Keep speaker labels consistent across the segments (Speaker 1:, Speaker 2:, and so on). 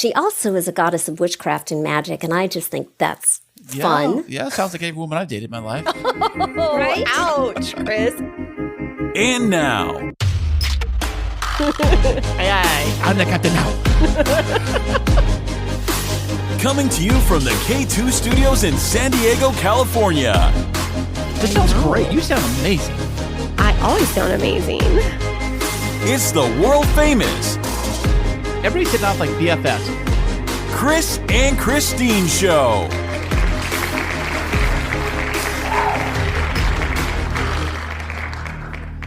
Speaker 1: She also is a goddess of witchcraft and magic, and I just think that's fun.
Speaker 2: Yeah, sounds like every woman I've dated in my life.
Speaker 3: Right? Ouch, Kris.
Speaker 4: And now,
Speaker 2: I'm the captain now.
Speaker 4: coming to you from the K2 Studios in San Diego, California.
Speaker 2: This sounds great. You sound amazing.
Speaker 3: I always sound amazing.
Speaker 4: It's the world famous
Speaker 2: Everybody's hitting off like BFFs.
Speaker 4: Kris and Kristine Show.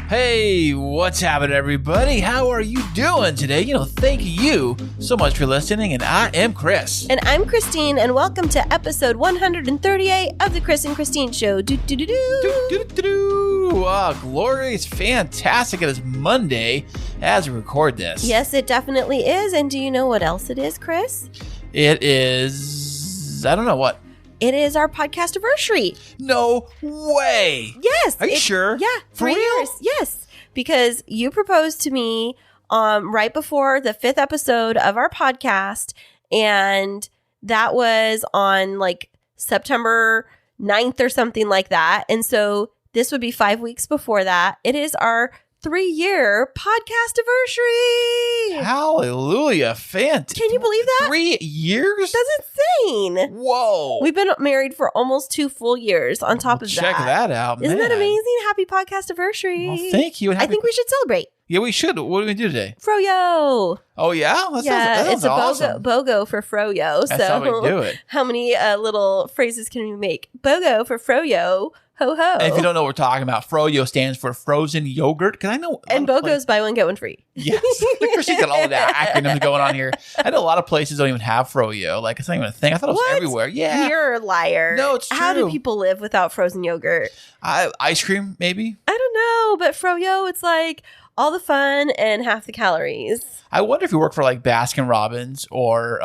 Speaker 2: Hey, what's happening, everybody? How are you doing today? Thank you so much for listening, and I am Kris.
Speaker 3: And I'm Kristine, and welcome to episode 138 of the Kris and Kristine Show.
Speaker 2: Glorious, fantastic. It is Monday as we record this.
Speaker 3: Yes, it definitely is. And do you know what else it is, Kris?
Speaker 2: It is, I don't know what.
Speaker 3: It is our podcast anniversary.
Speaker 2: No way.
Speaker 3: Yes.
Speaker 2: Are you sure?
Speaker 3: Yeah.
Speaker 2: For
Speaker 3: 3
Speaker 2: real?
Speaker 3: years. Yes. Because you proposed to me right before the 5th episode of our podcast. And that was on like September 9th or something like that. And so this would be 5 weeks before that. It is our 3-year podcast anniversary.
Speaker 2: Hallelujah. Fantastic.
Speaker 3: Can you believe that?
Speaker 2: 3 years?
Speaker 3: That's insane.
Speaker 2: Whoa.
Speaker 3: We've been married for almost 2 full years on top of
Speaker 2: Check that out,
Speaker 3: Isn't
Speaker 2: man.
Speaker 3: that amazing? Happy podcast anniversary.
Speaker 2: Well, thank you.
Speaker 3: I think we should celebrate.
Speaker 2: Yeah, we should. What do we do today?
Speaker 3: Froyo.
Speaker 2: Oh, yeah? That
Speaker 3: It's
Speaker 2: sounds
Speaker 3: a
Speaker 2: awesome.
Speaker 3: BOGO for Froyo.
Speaker 2: That's how we do it.
Speaker 3: How many little phrases can we make? BOGO for Froyo. Ho ho.
Speaker 2: And if you don't know what we're talking about, Froyo stands for frozen yogurt. Because I know.
Speaker 3: And BOGO's buy one, get one free.
Speaker 2: Yes. She's got all the acronyms going on here. I know a lot of places don't even have Froyo. Like, it's not even a thing. I thought it was
Speaker 3: What?
Speaker 2: everywhere. Yeah.
Speaker 3: You're a liar.
Speaker 2: No, it's
Speaker 3: How do
Speaker 2: true.
Speaker 3: people live without frozen yogurt?
Speaker 2: Ice cream, maybe?
Speaker 3: I don't know, but Froyo, it's like all the fun and half the calories.
Speaker 2: I wonder if you work for like Baskin Robbins or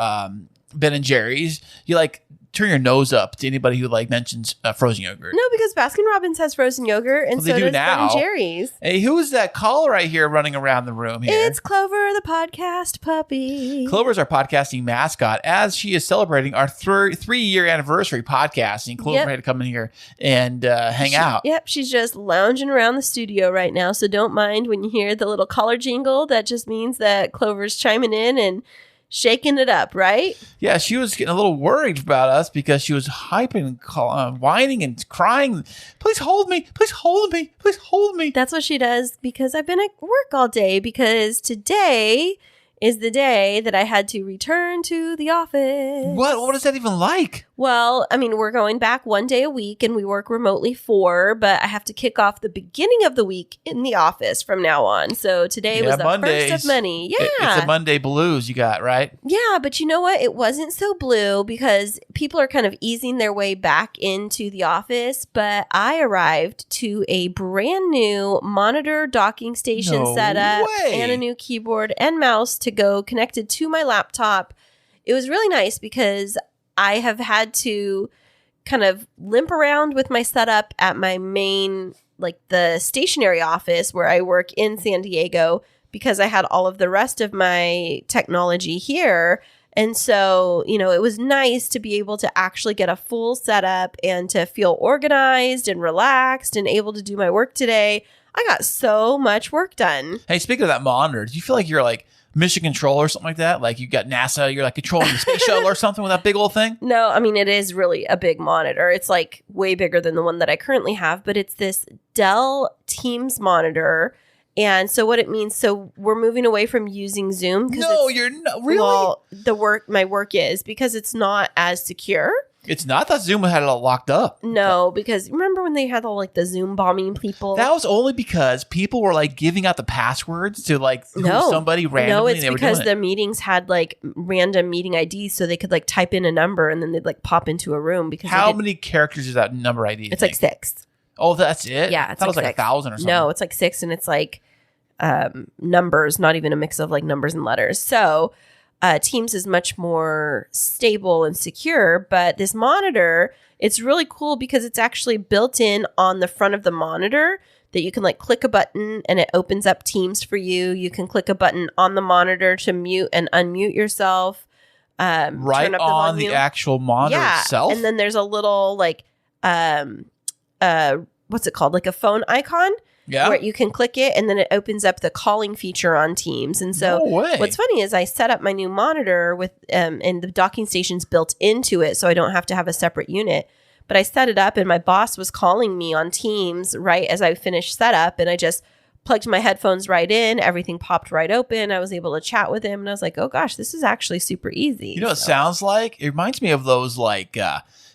Speaker 2: Ben and Jerry's, you like turn your nose up to anybody who like mentions frozen yogurt.
Speaker 3: No, because Baskin Robbins has frozen yogurt, and
Speaker 2: Well, they
Speaker 3: so
Speaker 2: do
Speaker 3: does
Speaker 2: now.
Speaker 3: Ben and Jerry's.
Speaker 2: Hey, who is that caller right here running around the room here?
Speaker 3: It's Clover, the podcast puppy.
Speaker 2: Clover's our podcasting mascot as she is celebrating our 3-year anniversary podcasting. Clover had to come in here and hang out.
Speaker 3: Yep, she's just lounging around the studio right now. So don't mind when you hear the little collar jingle. That just means that Clover's chiming in and shaking it up, right?
Speaker 2: Yeah, she was getting a little worried about us because she was hyping, whining and crying. Please hold me. Please hold me. Please hold me.
Speaker 3: That's what she does because I've been at work all day, because today is the day that I had to return to the office.
Speaker 2: What is that even like?
Speaker 3: Well, I mean, we're going back 1 day a week and we work remotely 4, but I have to kick off the beginning of the week in the office from now on. So today was the
Speaker 2: Mondays.
Speaker 3: first of many. Yeah.
Speaker 2: It's a Monday blues you got, right?
Speaker 3: Yeah, but you know what? It wasn't so blue because people are kind of easing their way back into the office. But I arrived to a brand new monitor docking station
Speaker 2: No
Speaker 3: setup
Speaker 2: way.
Speaker 3: and a new keyboard and mouse to go connected to my laptop. It was really nice because I have had to kind of limp around with my setup at my main, like the stationary office where I work in San Diego, because I had all of the rest of my technology here. And so, it was nice to be able to actually get a full setup and to feel organized and relaxed and able to do my work today. I got so much work done.
Speaker 2: Hey, speaking of that monitor, do you feel like you're like mission control or something like that? Like you got NASA, you're like controlling the space shuttle or something with that big old thing?
Speaker 3: No, I mean, it is really a big monitor. It's like way bigger than the one that I currently have, but it's this Dell Teams monitor. And so what it means, so we're moving away from using Zoom.
Speaker 2: No, you're not. Really?
Speaker 3: Well, my work is because it's not as secure.
Speaker 2: It's not that Zoom had it all locked up.
Speaker 3: No, because remember when they had all like the Zoom bombing people?
Speaker 2: That was only because people were like giving out the passwords to like somebody randomly.
Speaker 3: No, it's
Speaker 2: and they
Speaker 3: because
Speaker 2: were
Speaker 3: the
Speaker 2: doing
Speaker 3: meetings had like random meeting IDs, so they could like type in a number and then they'd like pop into a room. Because
Speaker 2: How many characters is that number ID?
Speaker 3: It's like 6.
Speaker 2: Oh, that's it?
Speaker 3: Yeah,
Speaker 2: I thought it was like 1,000 or something.
Speaker 3: No, it's like 6, and it's like numbers, not even a mix of like numbers and letters. So Teams is much more stable and secure, but this monitor, it's really cool because it's actually built in on the front of the monitor that you can like click a button and it opens up Teams for you. You can click a button on the monitor to mute and unmute yourself.
Speaker 2: Right
Speaker 3: turn up the
Speaker 2: on
Speaker 3: volume.
Speaker 2: the actual monitor itself.
Speaker 3: And then there's a little like what's it called? Like a phone icon.
Speaker 2: Yeah.
Speaker 3: Where you can click it and then it opens up the calling feature on Teams. And so
Speaker 2: No way.
Speaker 3: what's funny is I set up my new monitor with and the docking station's built into it, so I don't have to have a separate unit. But I set it up and my boss was calling me on Teams right as I finished setup, and I just plugged my headphones right in. Everything popped right open. I was able to chat with him, and I was like, oh gosh, this is actually super easy.
Speaker 2: You know what it sounds like? It reminds me of those like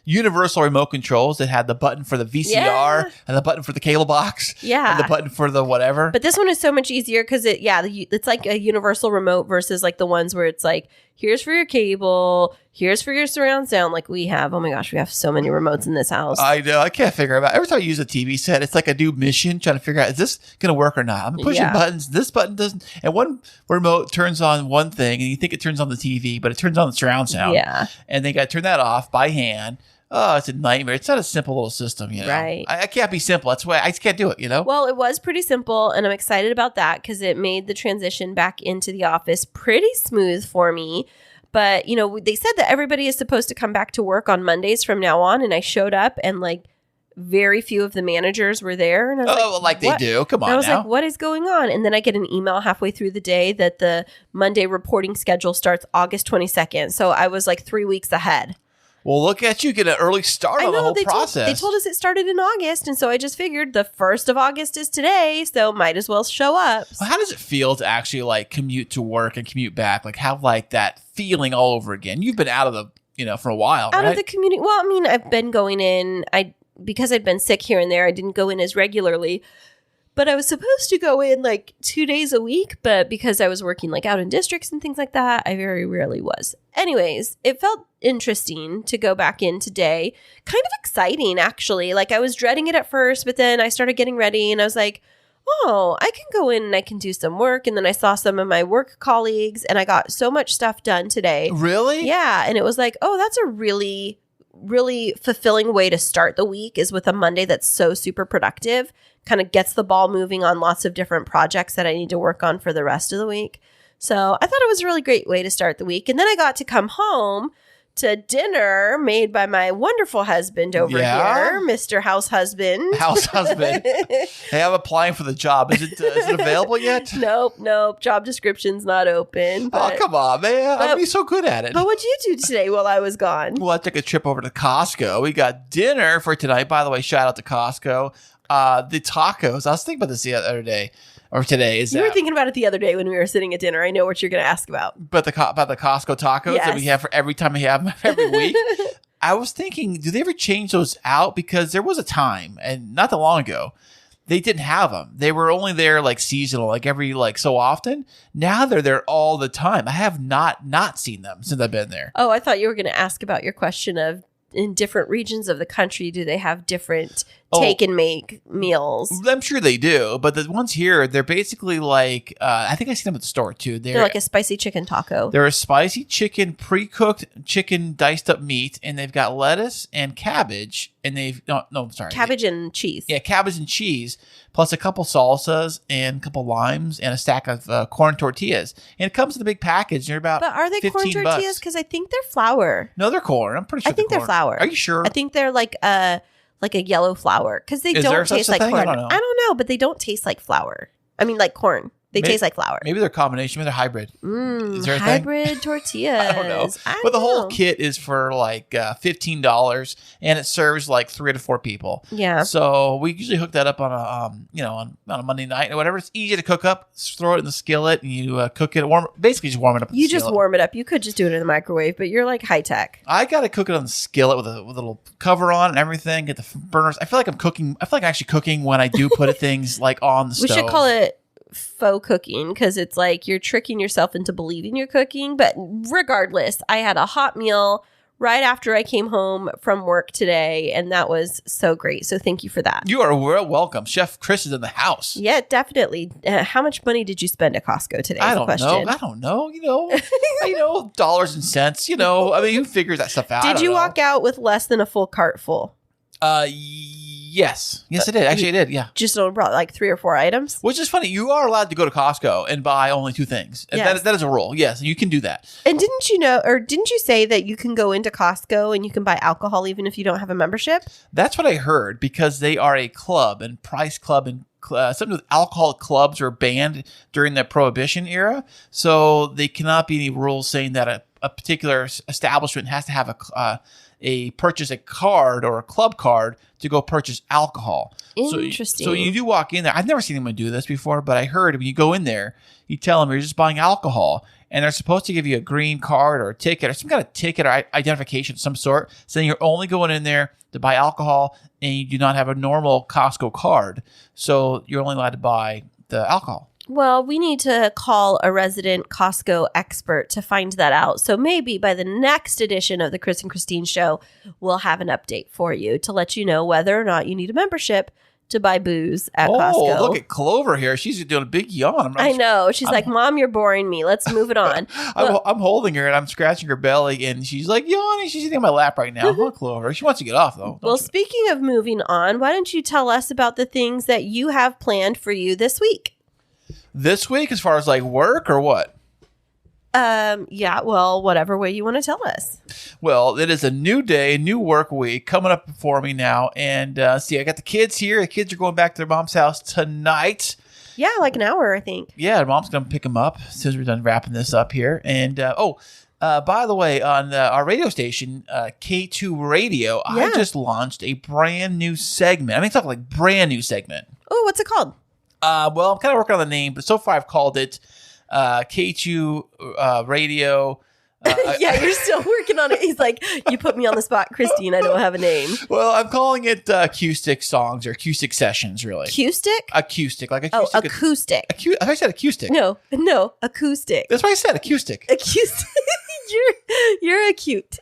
Speaker 2: universal remote controls that had the button for the VCR and the button for the cable box.
Speaker 3: Yeah.
Speaker 2: And the button for the whatever.
Speaker 3: But this one is so much easier because it's like a universal remote versus like the ones where it's like, here's for your cable, here's for your surround sound like we have. Oh my gosh, we have so many remotes in this house.
Speaker 2: I know. I can't figure it out. Every time I use a TV set, it's like a new mission trying to figure out, is this going to work or not? I'm pushing buttons. This button doesn't. And one remote turns on one thing and you think it turns on the TV, but it turns on the surround sound.
Speaker 3: Yeah.
Speaker 2: And they got to turn that off by hand. Oh, it's a nightmare. It's not a simple little system, you know.
Speaker 3: Right.
Speaker 2: I can't be simple. That's why I just can't do it, you know.
Speaker 3: Well, it was pretty simple, and I'm excited about that because it made the transition back into the office pretty smooth for me. But, you know, they said that everybody is supposed to come back to work on Mondays from now on, and I showed up, and like very few of the managers were there. And I was
Speaker 2: like they do. Come on,
Speaker 3: and I was
Speaker 2: now.
Speaker 3: like, what is going on? And then I get an email halfway through the day that the Monday reporting schedule starts August 22nd. So I was like 3 weeks ahead.
Speaker 2: Well, look at you get an early start on the whole process.
Speaker 3: They told us it started in August, and so I just figured the 1st of August is today, so might as well show up.
Speaker 2: Well, how does it feel to actually like commute to work and commute back? Like have like that feeling all over again? You've been out of the, you know, for a while,
Speaker 3: Out
Speaker 2: right?
Speaker 3: of the community. Well, I mean, I've been going in. Because I'd been sick here and there, I didn't go in as regularly. But I was supposed to go in like 2 days a week, but because I was working like out in districts and things like that, I very rarely was. Anyways, it felt interesting to go back in today. Kind of exciting, actually. Like I was dreading it at first, but then I started getting ready and I was like, oh, I can go in and I can do some work. And then I saw some of my work colleagues and I got so much stuff done today.
Speaker 2: Really?
Speaker 3: Yeah. And it was like, oh, that's a really fulfilling way to start the week is with a Monday that's so super productive, kind of gets the ball moving on lots of different projects that I need to work on for the rest of the week. So I thought it was a really great way to start the week. And then I got to come home to dinner made by my wonderful husband over here, Mr. House Husband.
Speaker 2: House husband. Hey, I'm applying for the job. Is it available yet?
Speaker 3: Nope. Job description's not open.
Speaker 2: Oh, come on, man. I'd be so good at it.
Speaker 3: But what'd you do today while I was gone?
Speaker 2: Well, I took a trip over to Costco. We got dinner for tonight. By the way, shout out to Costco. The tacos. I was thinking about this the other day. Or today is
Speaker 3: you were thinking about it the other day when we were sitting at dinner. I know what you're going to ask about.
Speaker 2: But about the Costco tacos that we have for every time we have them every week. I was thinking, do they ever change those out? Because there was a time, and not that long ago, they didn't have them. They were only there like seasonal, like every like so often. Now they're there all the time. I have not seen them since I've been there.
Speaker 3: Oh, I thought you were going to ask about your question of in different regions of the country, do they have different take and make meals?
Speaker 2: I'm sure they do, but the ones here, they're basically like, I think I seen them at the store too.
Speaker 3: They're like a spicy chicken taco.
Speaker 2: They're a spicy chicken, pre-cooked chicken, diced up meat, and they've got lettuce and cabbage, and
Speaker 3: cabbage and cheese.
Speaker 2: Yeah, cabbage and cheese, plus a couple salsas and a couple limes and a stack of corn tortillas. And it comes in a big package. They're about
Speaker 3: But are they corn tortillas? Because I think they're flour.
Speaker 2: No, they're corn. I'm pretty sure
Speaker 3: I think they're flour.
Speaker 2: Are you sure?
Speaker 3: I think they're like a yellow flour because they don't taste like corn. I don't know, but they don't taste like flour. I mean, like corn. They taste like flour.
Speaker 2: Maybe they're a combination. Maybe they're hybrid. Is there a
Speaker 3: hybrid tortillas.
Speaker 2: I don't know. But the whole kit is for like $15, and it serves like 3 to 4 people.
Speaker 3: Yeah.
Speaker 2: So we usually hook that up on a on a Monday night or whatever. It's easy to cook up. Just throw it in the skillet and you cook it. Basically just warm it up.
Speaker 3: You just warm it up. You could just do it in the microwave, but you're like high tech.
Speaker 2: I gotta cook it on the skillet with a little cover on and everything. Get the burners. I feel like I'm cooking. I feel like I'm actually cooking when I do put things like on the stove.
Speaker 3: We should call it faux cooking because it's like you're tricking yourself into believing you're cooking. But regardless, I had a hot meal right after I came home from work today, and that was so great. So thank you for that.
Speaker 2: You are welcome. Chef Kris is in the house.
Speaker 3: Yeah, definitely. How much money did you spend at Costco today?
Speaker 2: I don't know. You know, dollars and cents. You know, I mean, who figures that stuff out?
Speaker 3: Did you walk out with less than a full cart full?
Speaker 2: Yes, I did. Actually, I did. Yeah.
Speaker 3: Just only brought like 3 or 4 items.
Speaker 2: Which is funny. You are allowed to go to Costco and buy only 2 things.
Speaker 3: Yes.
Speaker 2: That is a rule. Yes, you can do that.
Speaker 3: And didn't you say that you can go into Costco and you can buy alcohol even if you don't have a membership?
Speaker 2: That's what I heard, because they are a club, and Price Club and something with alcohol clubs were banned during the Prohibition era. So they cannot be any rules saying that a particular establishment has to have purchase a card or a club card to go purchase alcohol.
Speaker 3: Interesting.
Speaker 2: So you do walk in there. I've never seen anyone do this before, but I heard when you go in there, you tell them you're just buying alcohol, and they're supposed to give you a green card or a ticket or some kind of ticket or identification of some sort, saying you're only going in there to buy alcohol and you do not have a normal Costco card. So you're only allowed to buy the alcohol.
Speaker 3: Well, we need to call a resident Costco expert to find that out. So maybe by the next edition of the Kris and Kristine show, we'll have an update for you to let you know whether or not you need a membership to buy booze at Costco.
Speaker 2: Oh, look at Clover here. She's doing a big yawn.
Speaker 3: I know. She's like, Mom, you're boring me. Let's move it on.
Speaker 2: I'm holding her and I'm scratching her belly, and she's like yawning. She's sitting on my lap right now. Oh, Clover. She wants to get off, though.
Speaker 3: Well, speaking of moving on, why don't you tell us about the things that you have planned for you this week?
Speaker 2: This week, as far as like work or what?
Speaker 3: Yeah, well, whatever way you want to tell us.
Speaker 2: Well, it is a new day, new work week coming up for me now. And see, I got the kids here. The kids are going back to their mom's house tonight.
Speaker 3: Yeah, like an hour, I think.
Speaker 2: Yeah, their mom's going to pick them up as soon as we're done wrapping this up here. And, by the way, on our radio station, K2 Radio, I just launched a brand new segment. I mean, it's not like brand new segment.
Speaker 3: Oh, what's it called?
Speaker 2: Well, I'm kind of working on the name, but so far I've called it K2 Radio.
Speaker 3: Yeah, you're still working on it. He's like, you put me on the spot, Kristine. I don't have a name.
Speaker 2: Well, I'm calling it acoustic songs or acoustic sessions, really.
Speaker 3: Acoustic?
Speaker 2: Acoustic, like acoustic.
Speaker 3: Oh, acoustic.
Speaker 2: I said acoustic.
Speaker 3: No, acoustic.
Speaker 2: That's what I said, acoustic.
Speaker 3: Acoustic. You're a cute.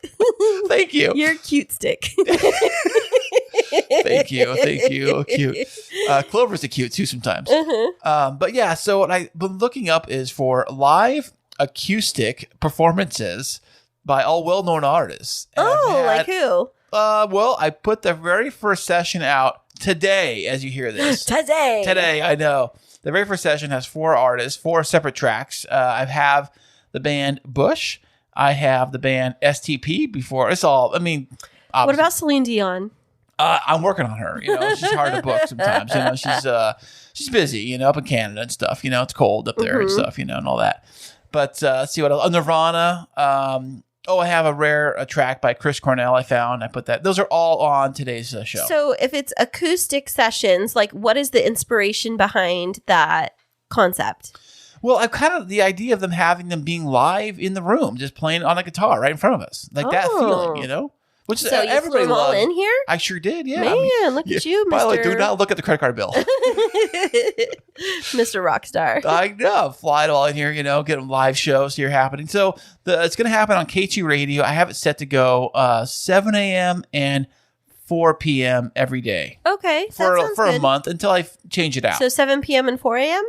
Speaker 2: Thank you.
Speaker 3: You're a cute stick.
Speaker 2: Thank you. Cute. Clover's a cute too sometimes. But yeah, so what I've been looking up is for live acoustic performances by all well-known artists. And
Speaker 3: like who?
Speaker 2: Well, I put the very first session out today as you hear this. Today, I know. The very first session has 4 artists, 4 separate tracks. I have the band Bush. I have the band STP before. It's all, I mean, obviously.
Speaker 3: What about Celine Dion?
Speaker 2: I'm working on her. You know, she's hard to book sometimes. You know, she's busy. You know, up in Canada and stuff. You know, it's cold up there and stuff. You know, and all that. But see what else? Nirvana. I have a track by Chris Cornell. I found. I put that. Those are all on today's show.
Speaker 3: So if it's acoustic sessions, like what is the inspiration behind that concept?
Speaker 2: Well, I've kind of the idea of having them being live in the room, just playing on a guitar right in front of us, like that feeling, you know. Which
Speaker 3: so you
Speaker 2: everybody
Speaker 3: flew them all
Speaker 2: loves.
Speaker 3: in here?
Speaker 2: I sure did, yeah.
Speaker 3: Man, look at you, Mr.
Speaker 2: By the way, do not look at the credit card bill.
Speaker 3: Mr. Rockstar.
Speaker 2: I know. Fly it all in here, you know, get live shows here happening. So it's going to happen on K2 Radio. I have it set to go 7 a.m. and 4 p.m. every day.
Speaker 3: Okay,
Speaker 2: for
Speaker 3: good.
Speaker 2: a month until I change it out.
Speaker 3: So 7 p.m. and 4 a.m.?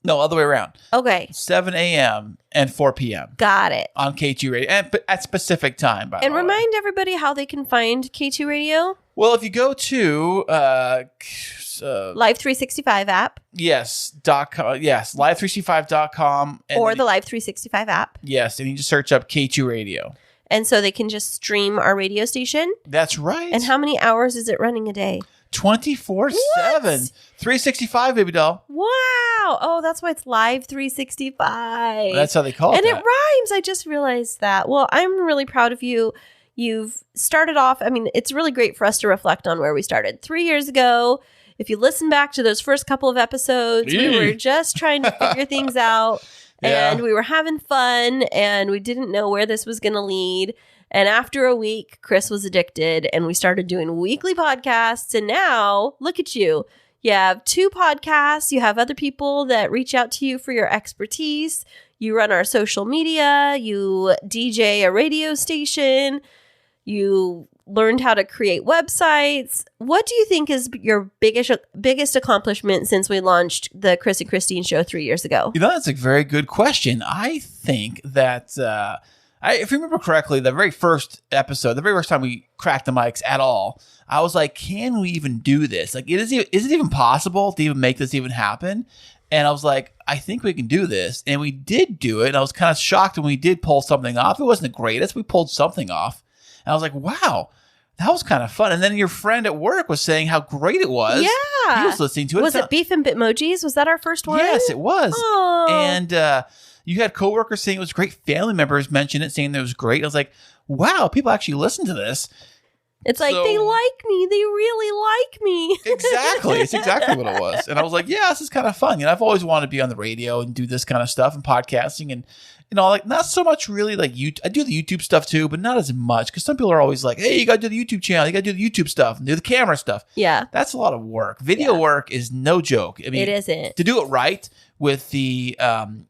Speaker 2: No, other way around.
Speaker 3: Okay.
Speaker 2: 7 a.m. and 4 p.m.
Speaker 3: Got it.
Speaker 2: On K2 Radio. And at specific time, by the way.
Speaker 3: And remind everybody how they can find K2 Radio.
Speaker 2: Well, if you go to
Speaker 3: Live 365 app.
Speaker 2: Yes, live365.com.
Speaker 3: Or the Live 365 app.
Speaker 2: Yes, and you just search up K2 Radio.
Speaker 3: And so they can just stream our radio station?
Speaker 2: That's right.
Speaker 3: And how many hours is it running a day?
Speaker 2: 24/7. 365, baby doll.
Speaker 3: Wow. Oh, that's why it's Live 365.
Speaker 2: That's how they call it.
Speaker 3: And it rhymes. I just realized that. Well, I'm really proud of you. You've started off. I mean, it's really great for us to reflect on where we started 3 years ago. If you listen back to those first couple of episodes, we were just trying to figure things out.
Speaker 2: Yeah.
Speaker 3: And we were having fun. And we didn't know where this was going to lead. And after a week, Kris was addicted and we started doing weekly podcasts. And now, look at you. You have 2 podcasts. You have other people that reach out to you for your expertise. You run our social media. You DJ a radio station. You learned how to create websites. What do you think is your biggest accomplishment since we launched the Kris and Kristine show 3 years ago?
Speaker 2: You know, that's a very good question. I think that... If you remember correctly, the very first episode, the very first time we cracked the mics at all, I was like, can we even do this? Like, is it even possible to even make this even happen? And I was like, I think we can do this. And we did do it. And I was kind of shocked when we did pull something off. It wasn't the greatest. We pulled something off. And I was like, wow, that was kind of fun. And then your friend at work was saying how great it was.
Speaker 3: Yeah.
Speaker 2: He was listening to it.
Speaker 3: Was it Beef and Bitmojis? Was that our first one?
Speaker 2: Yes, it was.
Speaker 3: Aww.
Speaker 2: And you had coworkers saying it was great. Family members mentioned it, saying that it was great. I was like, wow, people actually listen to this.
Speaker 3: It's like, they like me. They really like me.
Speaker 2: Exactly. It's exactly what it was. And I was like, yeah, this is kind of fun. I've always wanted to be on the radio and do this kind of stuff and podcasting and like not so much really like I do the YouTube stuff too, but not as much because some people are always like, hey, you got to do the YouTube channel. You got to do the YouTube stuff and do the camera stuff. Yeah. That's a lot of work. Video work is no joke. I mean,
Speaker 3: it isn't.
Speaker 2: To do it right with the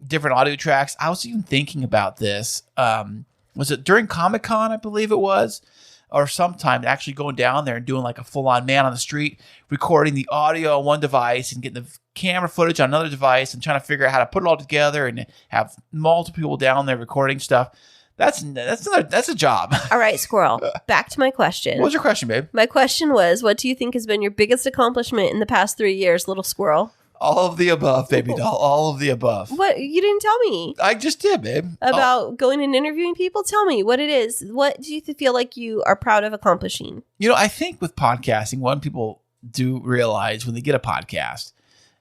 Speaker 2: different audio tracks. I was even thinking about this. Was it during Comic-Con, I believe it was? Or sometime actually going down there and doing like a full-on man on the street, recording the audio on one device and getting the camera footage on another device and trying to figure out how to put it all together and have multiple people down there recording stuff. That's a job.
Speaker 3: All right, Squirrel. Back to my question.
Speaker 2: What was your question, babe?
Speaker 3: My question was, what do you think has been your biggest accomplishment in the past 3 years, little squirrel?
Speaker 2: All of the above, baby doll. All of the above.
Speaker 3: What? You didn't tell me.
Speaker 2: I just did, babe.
Speaker 3: About going and interviewing people? Tell me what it is. What do you feel like you are proud of accomplishing?
Speaker 2: I think with podcasting, what people do realize when they get a podcast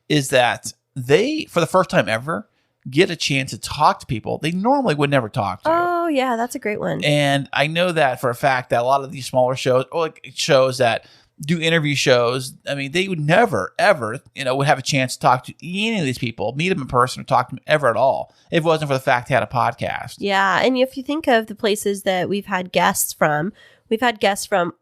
Speaker 2: is that they, for the first time ever, get a chance to talk to people they normally would never talk to.
Speaker 3: Oh, yeah. That's a great one.
Speaker 2: And I know that for a fact that a lot of these smaller shows, or like shows that do interview shows, I mean, they would never, ever, would have a chance to talk to any of these people, meet them in person or talk to them ever at all, if it wasn't for the fact they had a podcast.
Speaker 3: Yeah. And if you think of the places that we've had guests from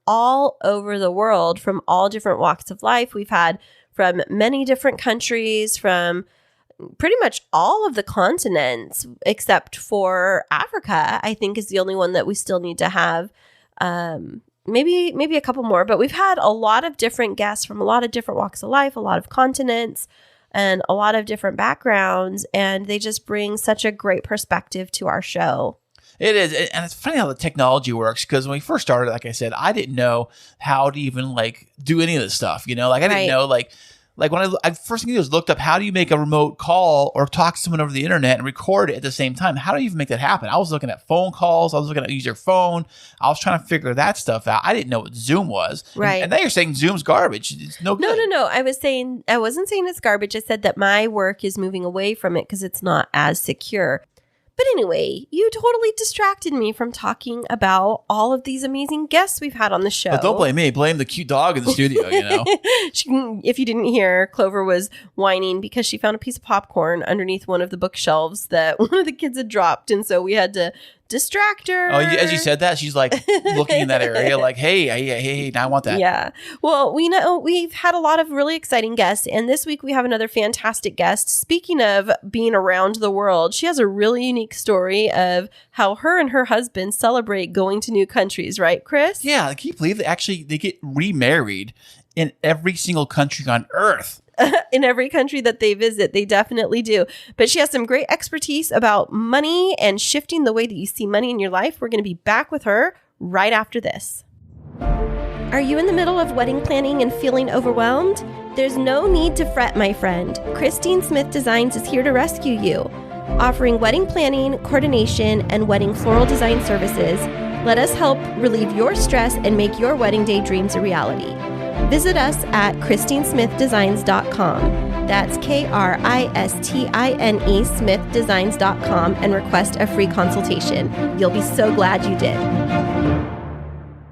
Speaker 3: all over the world, from all different walks of life. We've had from many different countries, from pretty much all of the continents, except for Africa, I think is the only one that we still need to have. Maybe a couple more, but we've had a lot of different guests from a lot of different walks of life, a lot of continents, and a lot of different backgrounds, and they just bring such a great perspective to our show.
Speaker 2: It is, and it's funny how the technology works, because when we first started, like I said, I didn't know how to even do any of this stuff, I didn't know when I first thing I did was looked up, how do you make a remote call or talk to someone over the internet and record it at the same time? How do you even make that happen? I was looking at phone calls. I was looking at use your phone. I was trying to figure that stuff out. I didn't know what Zoom was. Right. And now you're saying Zoom's garbage. It's no good.
Speaker 3: No. I wasn't saying it's garbage. I said that my work is moving away from it because it's not as secure. But anyway, you totally distracted me from talking about all of these amazing guests we've had on the show.
Speaker 2: But don't blame me. Blame the cute dog in the studio,
Speaker 3: If you didn't hear, Clover was whining because she found a piece of popcorn underneath one of the bookshelves that one of the kids had dropped. And so we had to distract her.
Speaker 2: Oh, as you said that, she's looking in that area like, hey, now I want that.
Speaker 3: Yeah. Well, we know we've had a lot of really exciting guests. And this week we have another fantastic guest. Speaking of being around the world, she has a really unique story of how her and her husband celebrate going to new countries. Right, Chris?
Speaker 2: Yeah. Can you believe they get remarried in every single country on Earth?
Speaker 3: In every country that they visit, they definitely do. But she has some great expertise about money and shifting the way that you see money in your life. We're going to be back with her right after this. Are you in the middle of wedding planning and feeling overwhelmed? There's no need to fret, my friend. Kristine Smith Designs is here to rescue you. Offering wedding planning, coordination, and wedding floral design services, let us help relieve your stress and make your wedding day dreams a reality. Visit us at KristineSmithDesigns.com. That's KRISTINE Smithdesigns.com and request a free consultation. You'll be so glad you did.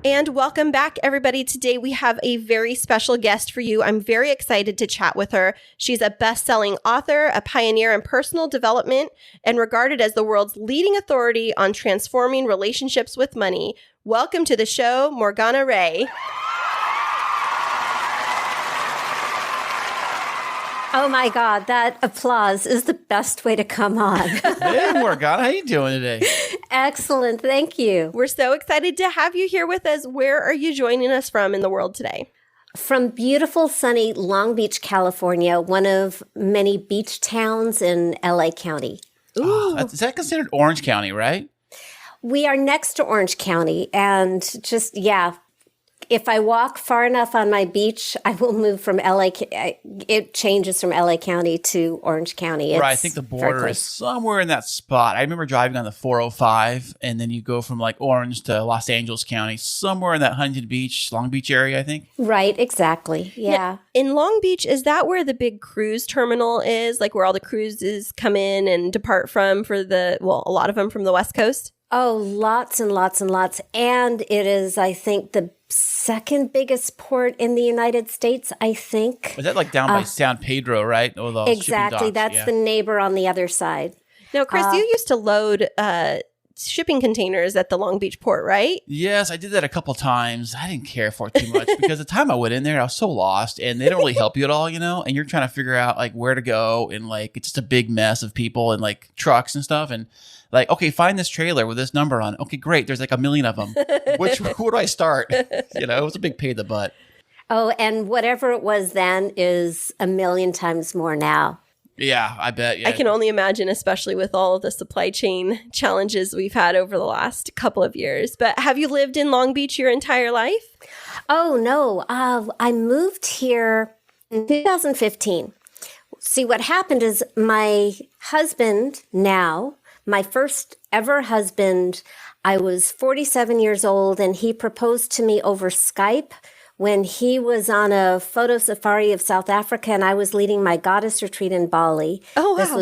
Speaker 3: And welcome back, everybody. Today we have a very special guest for you. I'm very excited to chat with her. She's a best-selling author, a pioneer in personal development, and regarded as the world's leading authority on transforming relationships with money. Welcome to the show, Morgana Rae.
Speaker 1: Oh my God, that applause is the best way to come on.
Speaker 2: Hey, Morgana, how you doing today?
Speaker 1: Excellent, thank you.
Speaker 3: We're so excited to have you here with us. Where are you joining us from in the world today?
Speaker 1: From beautiful, sunny Long Beach, California, one of many beach towns in LA County.
Speaker 2: Ooh. Is that considered Orange County, right?
Speaker 1: We are next to Orange County, and just, if I walk far enough on my beach, I will move from LA. It changes from LA County to Orange County.
Speaker 2: Right. I think the border is somewhere in that spot. I remember driving on the 405, and then you go from like Orange to Los Angeles County, somewhere in that Huntington Beach, Long Beach area, I think.
Speaker 1: Right. Exactly. Yeah.
Speaker 3: Now, in Long Beach, is that where the big cruise terminal is? Like where all the cruises come in and depart from a lot of them from the West Coast?
Speaker 1: Oh, lots and lots and lots. And it is, I think, the second biggest port in the United States, I think.
Speaker 2: Was that like down by San Pedro, right? Or the
Speaker 1: exactly. That's the neighbor on the other side.
Speaker 3: Now, Kris, you used to load shipping containers at the Long Beach port, right?
Speaker 2: Yes, I did that a couple times. I didn't care for it too much because the time I went in there, I was so lost, and they don't really help you at all, and you're trying to figure out like where to go, and like it's just a big mess of people and like trucks and stuff, and like, okay, find this trailer with this number on it. Okay, great. There's like a million of them. Where do I start? It was a big pain in the butt.
Speaker 1: Oh, and whatever it was then is a million times more now.
Speaker 2: Yeah, I bet. Yeah.
Speaker 3: I can only imagine, especially with all of the supply chain challenges we've had over the last couple of years. But have you lived in Long Beach your entire life?
Speaker 1: Oh, no. I moved here in 2015. See, what happened is my husband now, my first ever husband, I was 47 years old, and he proposed to me over Skype when he was on a photo safari of South Africa, and I was leading my goddess retreat in Bali.
Speaker 3: Oh, wow.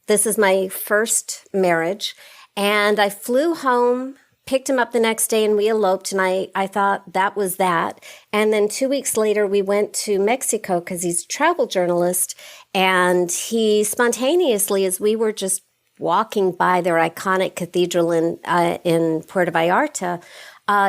Speaker 1: This is my first marriage. And I flew home, picked him up the next day, and we eloped, and I thought that was that. And then 2 weeks later, we went to Mexico because he's a travel journalist, and he spontaneously, as we were just walking by their iconic cathedral in Puerto Vallarta,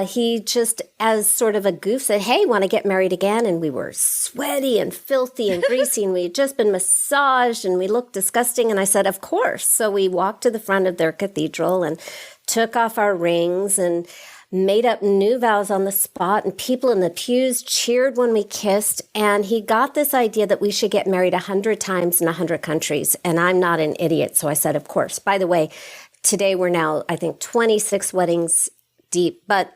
Speaker 1: he just, as sort of a goof, said, "Hey, want to get married again?" And we were sweaty and filthy and greasy, and we had just been massaged, and we looked disgusting. And I said, "Of course." So we walked to the front of their cathedral and took off our rings and made up new vows on the spot, and people in the pews cheered when we kissed. And he got this idea that we should get married 100 times in 100 countries. And I'm not an idiot, so I said, of course. By the way, today we're now, I think, 26 weddings deep. But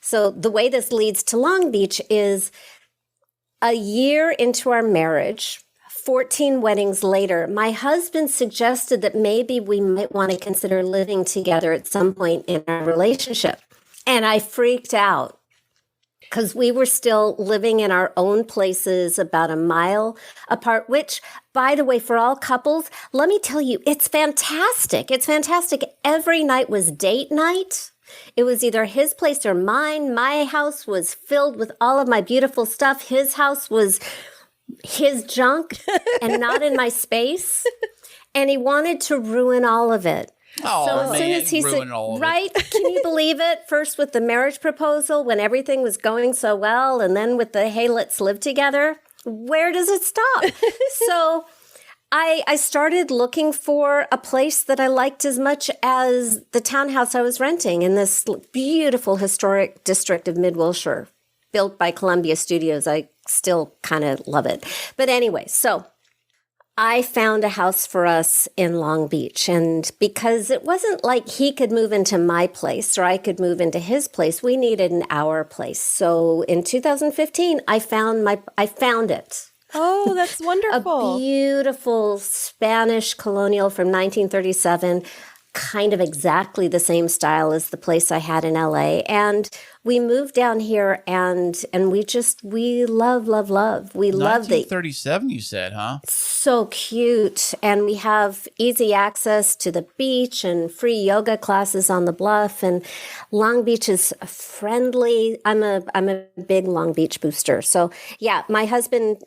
Speaker 1: so the way this leads to Long Beach is a year into our marriage, 14 weddings later, my husband suggested that maybe we might want to consider living together at some point in our relationship. And I freaked out because we were still living in our own places about a mile apart, which, by the way, for all couples, let me tell you, it's fantastic. It's fantastic. Every night was date night. It was either his place or mine. My house was filled with all of my beautiful stuff. His house was his junk and not in my space. And he wanted to ruin all of it.
Speaker 2: Oh,
Speaker 1: so as soon as he said, right? Can you believe it? First with the marriage proposal when everything was going so well, and then with the, hey, let's live together. Where does it stop? So I started looking for a place that I liked as much as the townhouse I was renting in this beautiful historic district of Mid-Wilshire, built by Columbia Studios. I still kind of love it. But anyway, so I found a house for us in Long Beach. And because it wasn't like he could move into my place or I could move into his place, we needed an our place. So in 2015, I found it.
Speaker 3: Oh, that's wonderful.
Speaker 1: A beautiful Spanish colonial from 1937, kind of exactly the same style as the place I had in LA. And we moved down here and we love. We love the
Speaker 2: 1937, you said, huh?
Speaker 1: So cute. And we have easy access to the beach and free yoga classes on the bluff. And Long Beach is friendly. I'm a big Long Beach booster. So yeah, my husband,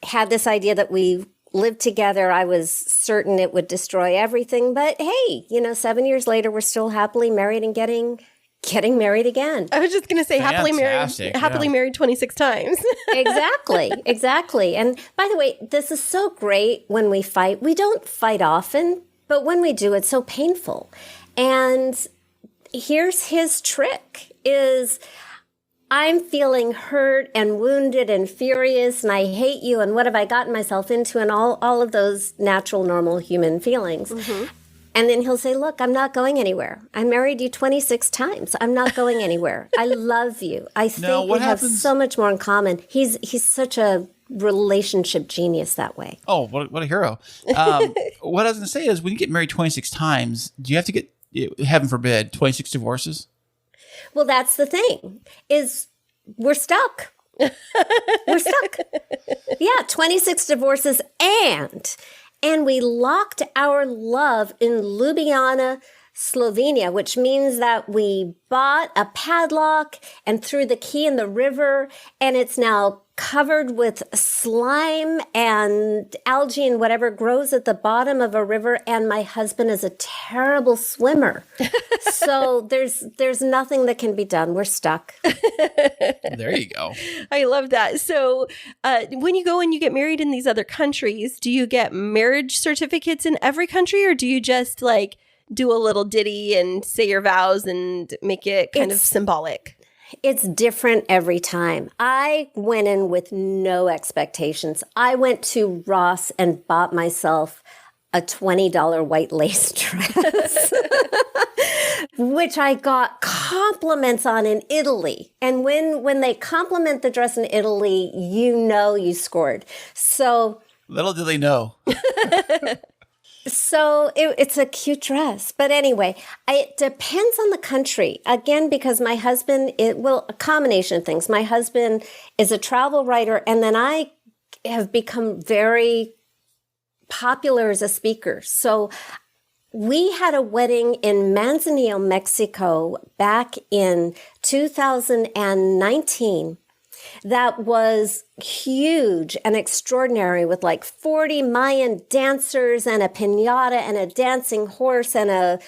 Speaker 1: had this idea that we lived together. I was certain it would destroy everything. But hey, 7 years later, we're still happily married and getting married again.
Speaker 3: I was just going to say happily married 26 times.
Speaker 1: Exactly. And by the way, this is so great when we fight. We don't fight often, but when we do, it's so painful. And here's his trick is I'm feeling hurt and wounded and furious and I hate you and what have I gotten myself into and all of those natural, normal human feelings. Mm-hmm. And then he'll say, look, I'm not going anywhere. I married you 26 times. I'm not going anywhere. I love you. I think we have so much more in common. He's such a relationship genius that way.
Speaker 2: Oh, what a hero. What I was going to say is when you get married 26 times, do you have to get, heaven forbid, 26 divorces?
Speaker 1: Well, that's the thing, is we're stuck. We're stuck. Yeah, 26 divorces and we locked our love in Ljubljana, Slovenia, which means that we bought a padlock and threw the key in the river, and it's now covered with slime and algae and whatever grows at the bottom of a river. And my husband is a terrible swimmer. So there's nothing that can be done. We're stuck.
Speaker 2: There you go.
Speaker 3: I love that. So when you go and you get married in these other countries, do you get marriage certificates in every country, or do you just like do a little ditty and say your vows and make it kind of symbolic?
Speaker 1: It's different every time. I went in with no expectations. I went to Ross and bought myself a $20 white lace dress, which I got compliments on in Italy. And when they compliment the dress in Italy, you scored. So
Speaker 2: little do they know.
Speaker 1: So it's a cute dress. But anyway, it depends on the country. Again, because my husband, a combination of things. My husband is a travel writer, and then I have become very popular as a speaker. So we had a wedding in Manzanillo, Mexico back in 2019. That was huge and extraordinary, with like 40 Mayan dancers and a piñata and a dancing horse and a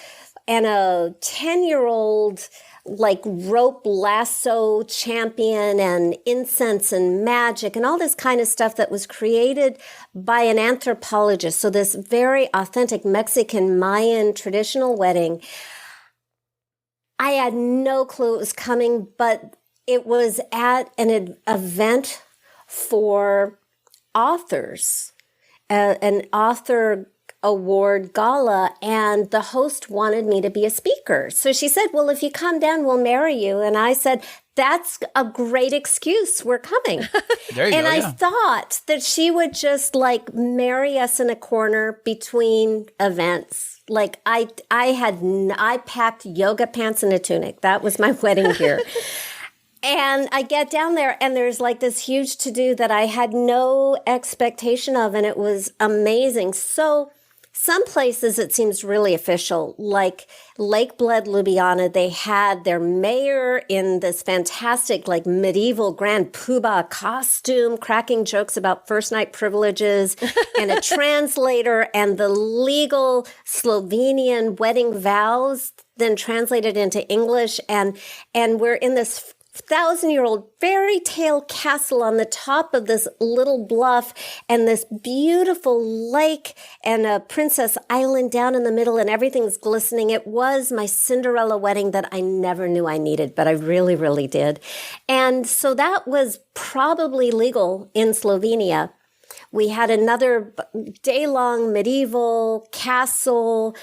Speaker 1: 10-year-old like rope lasso champion and incense and magic and all this kind of stuff that was created by an anthropologist. So this very authentic Mexican Mayan traditional wedding. I had no clue it was coming, but it was at an event for authors, an author award gala, and the host wanted me to be a speaker. So she said, well, if you come down, we'll marry you. And I said, that's a great excuse. We're coming.
Speaker 2: There you
Speaker 1: and
Speaker 2: go,
Speaker 1: I
Speaker 2: yeah.
Speaker 1: thought that she would just like marry us in a corner between events. Like I packed yoga pants and a tunic. That was my wedding gear. And I get down there and there's like this huge to-do that I had no expectation of, and it was amazing. So some places it seems really official, like Lake Bled, Ljubljana, they had their mayor in this fantastic like medieval grand poobah costume, cracking jokes about first night privileges, and a translator and the legal Slovenian wedding vows then translated into English. And we're in this 1,000-year-old fairy tale castle on the top of this little bluff, and this beautiful lake and a princess island down in the middle, and everything's glistening. It was my Cinderella wedding that I never knew I needed, but I really, really did. And so that was probably legal in Slovenia. We had another day-long medieval castle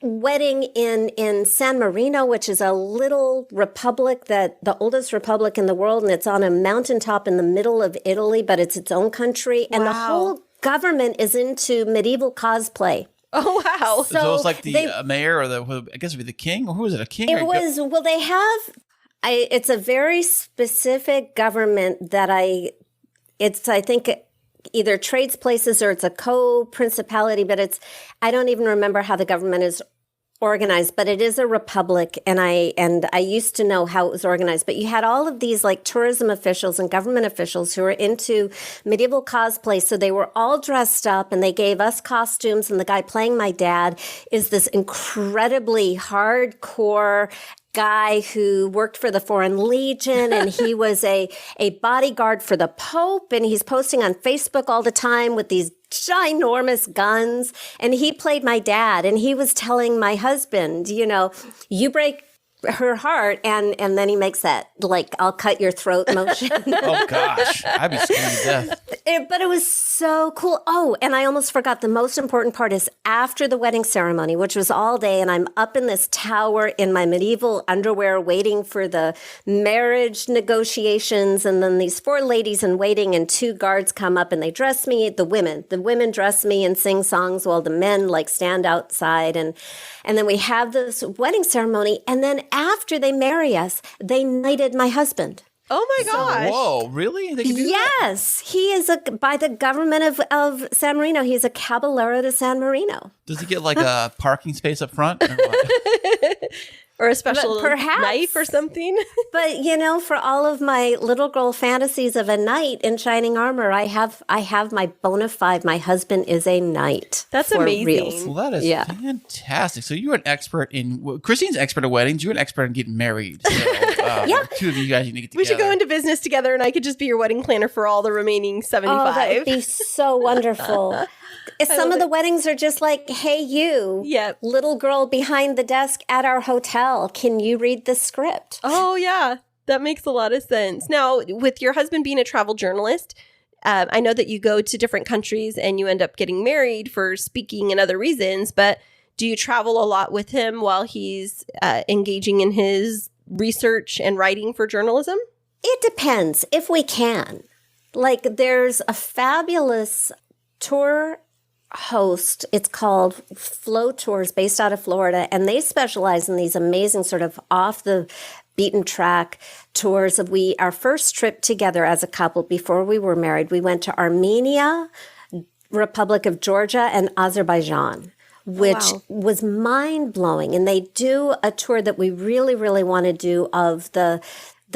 Speaker 1: wedding in San Marino, which is a little republic, that the oldest republic in the world, and it's on a mountaintop in the middle of Italy, but it's its own country. And the whole government is into medieval cosplay.
Speaker 3: Oh, wow.
Speaker 2: So it's like the mayor, or I guess it would be the king, or who is it, a king?
Speaker 1: Well, they have, it's a very specific government that I think either trades places or it's a co-principality, but I don't even remember how the government is organized, but it is a republic, and I used to know how it was organized. But you had all of these like tourism officials and government officials who were into medieval cosplay, so they were all dressed up and they gave us costumes, and the guy playing my dad is this incredibly hardcore guy who worked for the Foreign Legion, and he was a bodyguard for the Pope, and he's posting on Facebook all the time with these ginormous guns, and he played my dad, and he was telling my husband, you break her heart, and then he makes that like I'll cut your throat motion.
Speaker 2: Oh gosh, I'd be scared to death.
Speaker 1: But it was so cool. Oh, and I almost forgot the most important part is after the wedding ceremony, which was all day, and I'm up in this tower in my medieval underwear waiting for the marriage negotiations. And then these 4 ladies in waiting and 2 guards come up and they dress me, the women dress me and sing songs while the men like stand outside. And then we have this wedding ceremony. And then after they marry us, they knighted my husband.
Speaker 3: Oh my gosh.
Speaker 2: Whoa, really? They can do that?
Speaker 1: Yes, he is by the government of San Marino. He's a Caballero de San Marino.
Speaker 2: Does he get like a parking space up front? Or what?
Speaker 3: Or a special
Speaker 1: perhaps,
Speaker 3: knife or something?
Speaker 1: But, for all of my little girl fantasies of a knight in shining armor, I have my bona fide, my husband is a knight.
Speaker 3: That's
Speaker 1: for
Speaker 3: amazing.
Speaker 1: reals.
Speaker 2: Well, that is fantastic. So you're an expert Kristine's expert at weddings. You're an expert in getting married. So,
Speaker 1: Yeah.
Speaker 2: 2 of you guys need to get together.
Speaker 3: We should go into business together and I could just be your wedding planner for all the remaining 75.
Speaker 1: Oh, that would be so wonderful. Some of the weddings are just like, hey, you, little girl behind the desk at our hotel, can you read the script?
Speaker 3: Oh, yeah. That makes a lot of sense. Now, with your husband being a travel journalist, I know that you go to different countries and you end up getting married for speaking and other reasons, but do you travel a lot with him while he's engaging in his research and writing for journalism?
Speaker 1: It depends, if we can. Like, there's a fabulous tour host. It's called Flow Tours, based out of Florida, and they specialize in these amazing sort of off the beaten track tours. Our first trip together as a couple before we were married, we went to Armenia, Republic of Georgia, and Azerbaijan, which was mind-blowing. And they do a tour that we really, really want to do of the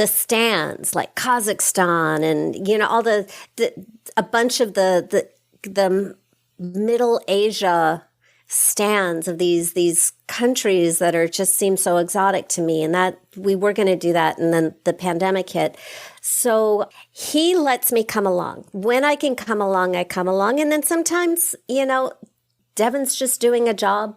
Speaker 1: stands, like Kazakhstan and, all a bunch of the Middle Asia stands of these countries that just seem so exotic to me, and that we were going to do that, and then the pandemic hit. So he lets me come along. When I can come along, I come along. And then sometimes, Devin's just doing a job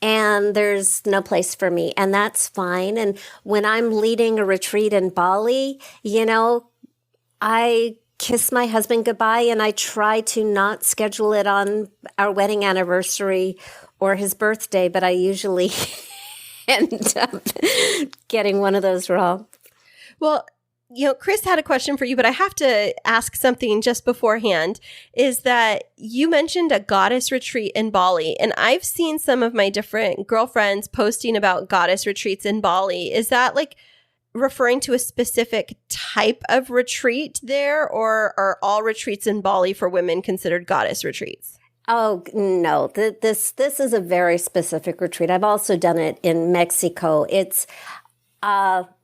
Speaker 1: and there's no place for me, and that's fine. And when I'm leading a retreat in Bali, I kiss my husband goodbye, and I try to not schedule it on our wedding anniversary or his birthday, but I usually end up getting one of those wrong.
Speaker 3: Well, Kris had a question for you, but I have to ask something just beforehand, is that you mentioned a goddess retreat in Bali, and I've seen some of my different girlfriends posting about goddess retreats in Bali. Is that like referring to a specific type of retreat there, or are all retreats in Bali for women considered goddess retreats?
Speaker 1: Oh, no, this is a very specific retreat. I've also done it in Mexico. It's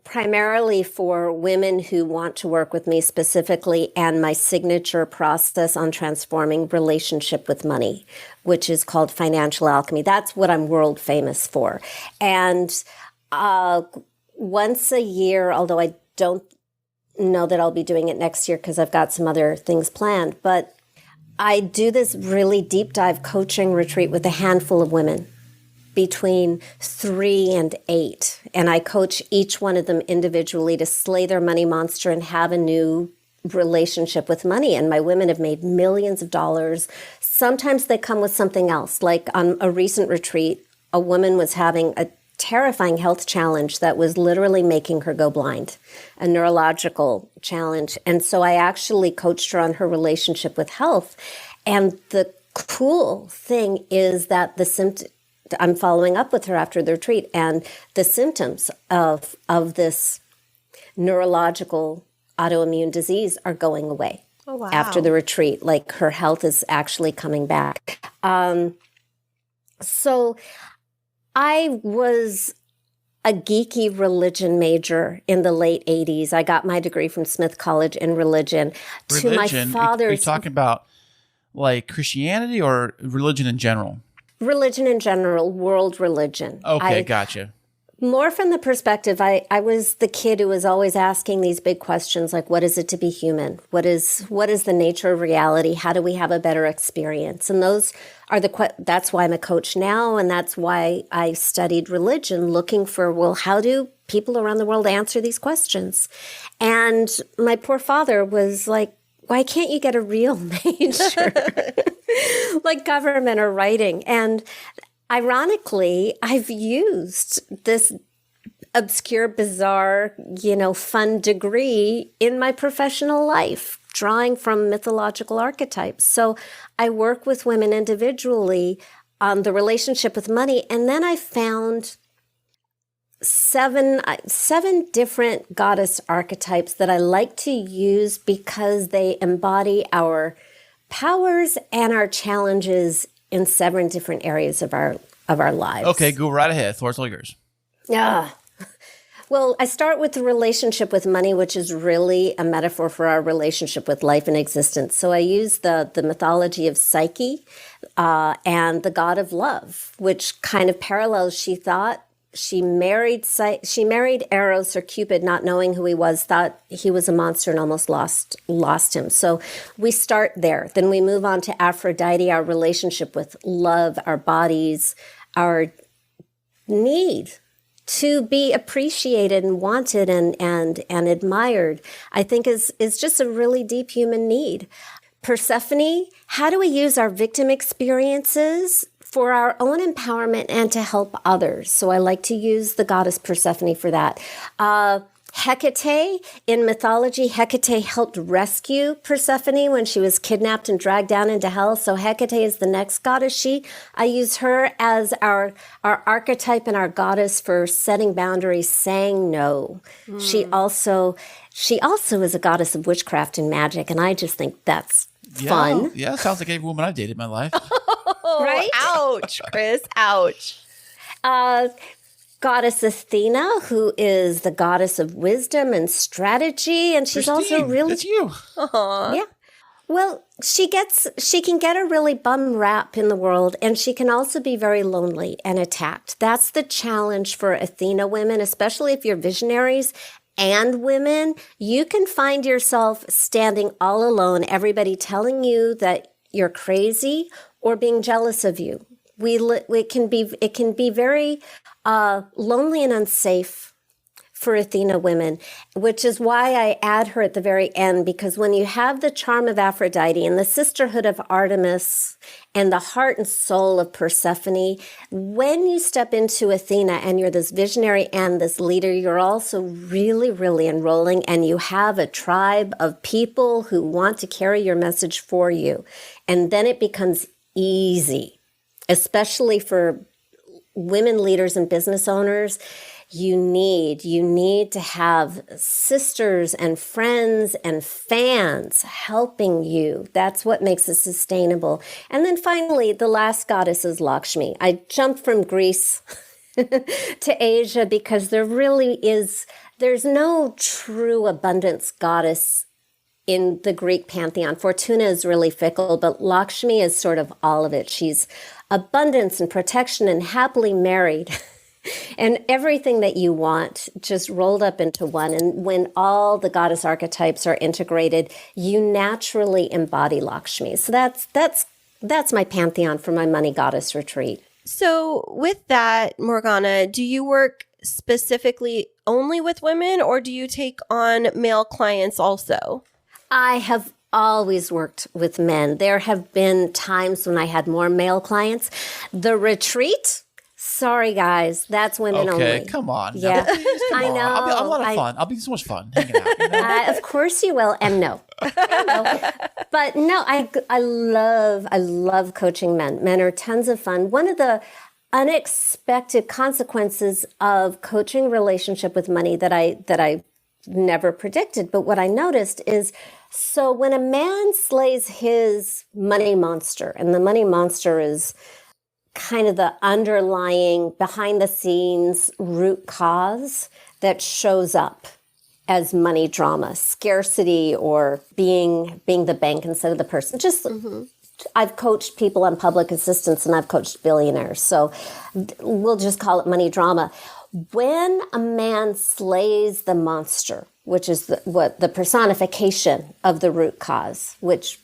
Speaker 1: primarily for women who want to work with me specifically, and my signature process on transforming relationship with money, which is called financial alchemy. That's what I'm world famous for. And once a year, although I don't know that I'll be doing it next year because I've got some other things planned, but I do this really deep dive coaching retreat with a handful of women between 3 and 8. And I coach each one of them individually to slay their money monster and have a new relationship with money. And my women have made millions of dollars. Sometimes they come with something else. Like on a recent retreat, a woman was having a terrifying health challenge that was literally making her go blind, a neurological challenge. And so I actually coached her on her relationship with health. And the cool thing is that I'm following up with her after the retreat, and the symptoms of this neurological autoimmune disease are going away after the retreat. Like, her health is actually coming back. So I was a geeky religion major in the late 80s. I got my degree from Smith College in religion. To my father's...
Speaker 2: Are you talking about like Christianity or religion in general?
Speaker 1: Religion in general, world religion.
Speaker 2: Okay, gotcha.
Speaker 1: More from the perspective, I was the kid who was always asking these big questions like, what is it to be human? What is the nature of reality? How do we have a better experience? And those are that's why I'm a coach now, and that's why I studied religion, looking for, well, how do people around the world answer these questions? And my poor father was like, why can't you get a real major like government or writing? And ironically, I've used this obscure, bizarre, fun degree in my professional life, drawing from mythological archetypes. So I work with women individually on the relationship with money. And then I found seven different goddess archetypes that I like to use because they embody our powers and our challenges in 7 different areas of our lives.
Speaker 2: Okay, go right ahead. Floor's all yours.
Speaker 1: Yeah. Well, I start with the relationship with money, which is really a metaphor for our relationship with life and existence. So I use the mythology of Psyche and the god of love, which kind of parallels. She thought she married Eros or Cupid, not knowing who he was, thought he was a monster and almost lost him. So we start there. Then we move on to Aphrodite, our relationship with love, our bodies, our need to be appreciated and wanted and admired, I think is just a really deep human need. Persephone, how do we use our victim experiences for our own empowerment and to help others? So I like to use the goddess Persephone for that. Hecate, in mythology, Hecate helped rescue Persephone when she was kidnapped and dragged down into hell. So Hecate is the next goddess. I use her as our archetype and our goddess for setting boundaries, saying no. She also is a goddess of witchcraft and magic, and I just think that's fun.
Speaker 2: Yeah, sounds like every woman I've dated in my life.
Speaker 1: Right?
Speaker 3: Ouch, Kris. Ouch.
Speaker 1: Goddess Athena, who is the goddess of wisdom and strategy, and she's
Speaker 2: Kristine,
Speaker 1: also really
Speaker 2: that's you.
Speaker 1: yeah. Well, she can get a really bum rap in the world, and she can also be very lonely and attacked. That's the challenge for Athena women, especially if you're visionaries and women. You can find yourself standing all alone, everybody telling you that you're crazy or being jealous of you. It can be very lonely and unsafe for Athena women, which is why I add her at the very end, because when you have the charm of Aphrodite and the sisterhood of Artemis and the heart and soul of Persephone, when you step into Athena and you're this visionary and this leader, you're also really, really enrolling, and you have a tribe of people who want to carry your message for you. And then it becomes easy, especially for women leaders and business owners. You need to have sisters and friends and fans helping you. That's what makes it sustainable. And then finally, the last goddess is Lakshmi. I jumped from Greece to Asia because there's no true abundance goddess in the Greek pantheon. Fortuna is really fickle, but Lakshmi is sort of all of it. She's abundance and protection and happily married. And everything that you want just rolled up into one. And when all the goddess archetypes are integrated, you naturally embody Lakshmi. So that's my pantheon for my money goddess retreat.
Speaker 3: So with that, Morgana, do you work specifically only with women, or do you take on male clients also?
Speaker 1: I have always worked with men. There have been times when I had more male clients. The retreat, sorry guys, that's women only.
Speaker 2: Okay, come on.
Speaker 1: Yeah,
Speaker 2: Come
Speaker 1: I
Speaker 2: on.
Speaker 1: know.
Speaker 2: I'll be a lot of fun. I'll be so much fun hanging out. You know?
Speaker 1: Of course you will, and no. But no, I love coaching men. Men are tons of fun. One of the unexpected consequences of coaching relationship with money that I never predicted, but what I noticed is, so when a man slays his money monster, and the money monster is kind of the underlying behind the scenes root cause that shows up as money drama, scarcity, or being the bank instead of the person. Just I've coached people on public assistance, and I've coached billionaires, so we'll just call it money drama. When a man slays the monster, which is the personification of the root cause, which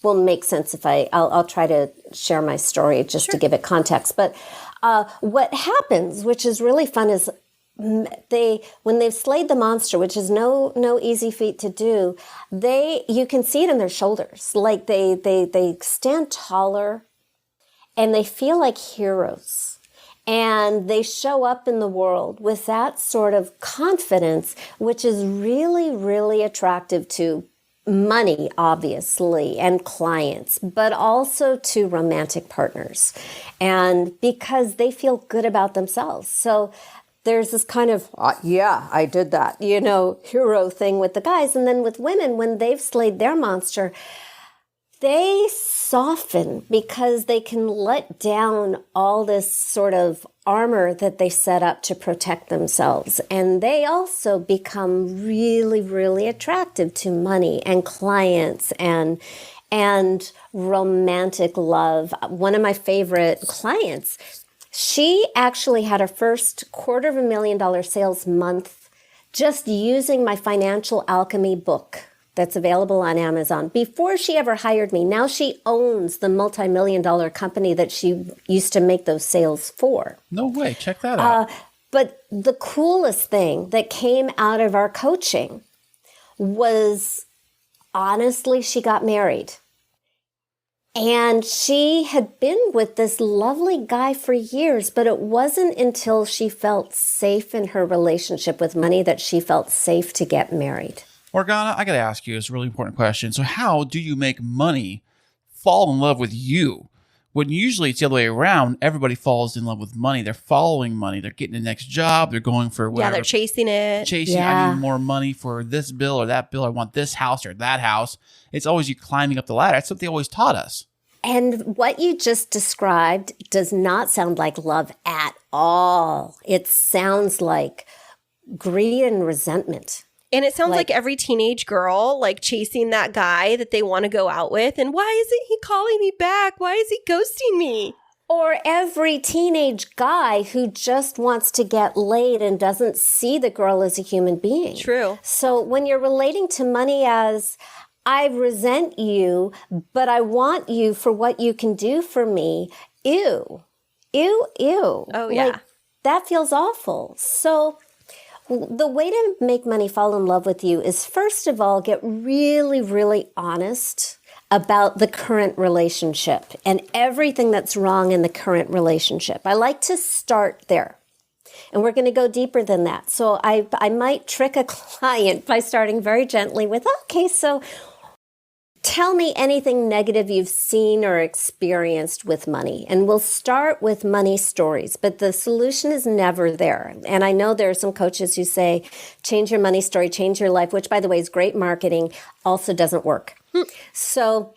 Speaker 1: will make sense if I'll try to share my story just to give it context. But what happens, which is really fun, is when they've slayed the monster, which is no easy feat to do, you can see it in their shoulders. Like they stand taller and they feel like heroes. And they show up in the world with that sort of confidence, which is really, really attractive to money, obviously, and clients, but also to romantic partners. And because they feel good about themselves. So there's this kind of, yeah, I did that, hero thing with the guys. And then with women, when they've slayed their monster, they soften because they can let down all this sort of armor that they set up to protect themselves. And they also become really, really attractive to money and clients and romantic love. One of my favorite clients, she actually had her first $250,000 sales month just using my financial alchemy book that's available on Amazon before she ever hired me. Now she owns the multi-million-dollar company that she used to make those sales for.
Speaker 2: No way. Check that out.
Speaker 1: But the coolest thing that came out of our coaching was, honestly, she got married. And she had been with this lovely guy for years, but it wasn't until she felt safe in her relationship with money that she felt safe to get married.
Speaker 2: Morgana, I got to ask you, it's a really important question. So how do you make money fall in love with you? When usually it's the other way around, everybody falls in love with money. They're following money. They're getting the next job. They're going for whatever.
Speaker 3: Yeah, they're chasing it.
Speaker 2: I need more money for this bill or that bill. I want this house or that house. It's always you climbing up the ladder. That's what they always taught us.
Speaker 1: And what you just described does not sound like love at all. It sounds like greed and resentment.
Speaker 3: And it sounds like every teenage girl, chasing that guy that they want to go out with. And why isn't he calling me back? Why is he ghosting me?
Speaker 1: Or every teenage guy who just wants to get laid and doesn't see the girl as a human being.
Speaker 3: True.
Speaker 1: So when you're relating to money as, I resent you, but I want you for what you can do for me. Ew. Ew, ew.
Speaker 3: Oh, yeah.
Speaker 1: That feels awful. So the way to make money fall in love with you is, first of all, get really, really honest about the current relationship and everything that's wrong in the current relationship. I like to start there. And we're going to go deeper than that. So I might trick a client by starting very gently with, okay, so tell me anything negative you've seen or experienced with money. And we'll start with money stories, but the solution is never there. And I know there are some coaches who say, change your money story, change your life, which, by the way, is great marketing, also doesn't work. So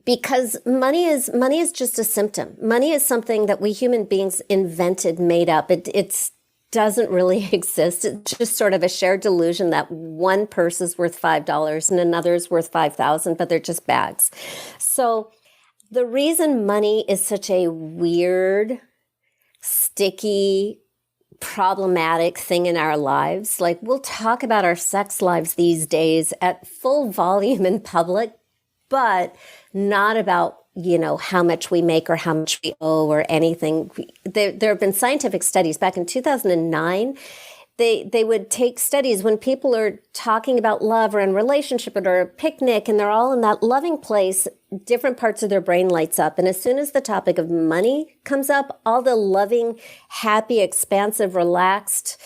Speaker 1: because money is just a symptom. Money is something that we human beings invented, made up. It doesn't really exist. It's just sort of a shared delusion that one purse is worth $5 and another is worth 5,000, but they're just bags. So the reason money is such a weird, sticky, problematic thing in our lives, we'll talk about our sex lives these days at full volume in public, but not about how much we make or how much we owe or anything. There have been scientific studies back in 2009. They would take studies when people are talking about love or in relationship or a picnic and they're all in that loving place, different parts of their brain lights up. And as soon as the topic of money comes up, all the loving, happy, expansive, relaxed,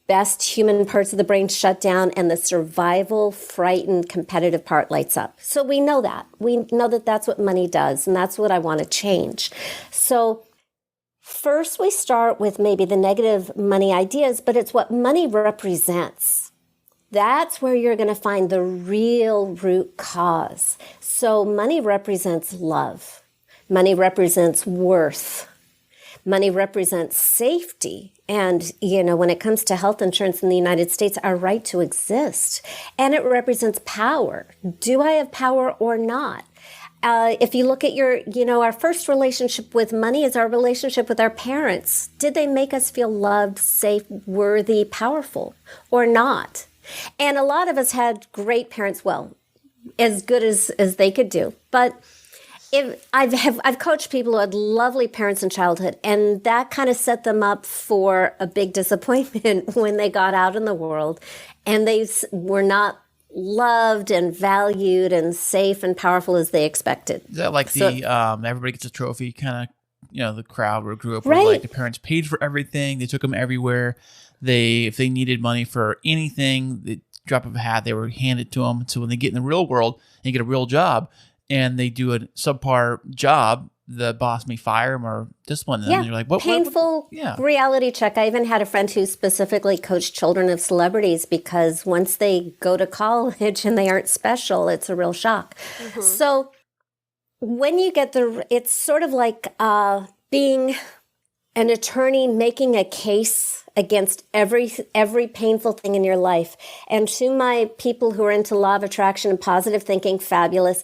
Speaker 1: best human parts of the brain shut down and the survival, frightened, competitive part lights up. So we know that. We know that that's what money does, and that's what I want to change. So first we start with maybe the negative money ideas, but it's what money represents. That's where you're going to find the real root cause. So money represents love. Money represents worth. Money represents safety. And, when it comes to health insurance in the United States, our right to exist. And it represents power. Do I have power or not? If you look at our first relationship with money is our relationship with our parents. Did they make us feel loved, safe, worthy, powerful, or not? And a lot of us had great parents, well, as good as they could do. But I've coached people who had lovely parents in childhood, and that kind of set them up for a big disappointment when they got out in the world, and they were not loved and valued and safe and powerful as they expected.
Speaker 2: Is that like everybody gets a trophy kind of, the crowd where grew up where like the parents paid for everything, they took them everywhere. If they needed money for anything, the drop of a hat, they were handed to them. So when they get in the real world and get a real job and they do a subpar job, the boss may fire them or discipline them.
Speaker 1: Yeah.
Speaker 2: And you're like, what?
Speaker 1: Painful reality check. I even had a friend who specifically coached children of celebrities because once they go to college and they aren't special, it's a real shock. Mm-hmm. So when you get it's sort of like being an attorney making a case against every painful thing in your life. And to my people who are into law of attraction and positive thinking, fabulous,